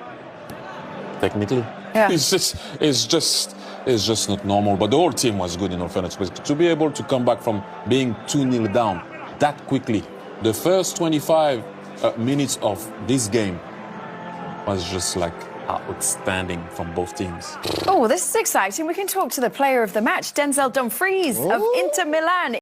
Technically, yeah. It's just not normal. But the whole team was good in all fairness. To be able to come back from being 2-0 down that quickly, the first 25 minutes of this game was just like outstanding from both teams. Oh, this is exciting. We can talk to the player of the match, Denzel Dumfries of Inter Milan.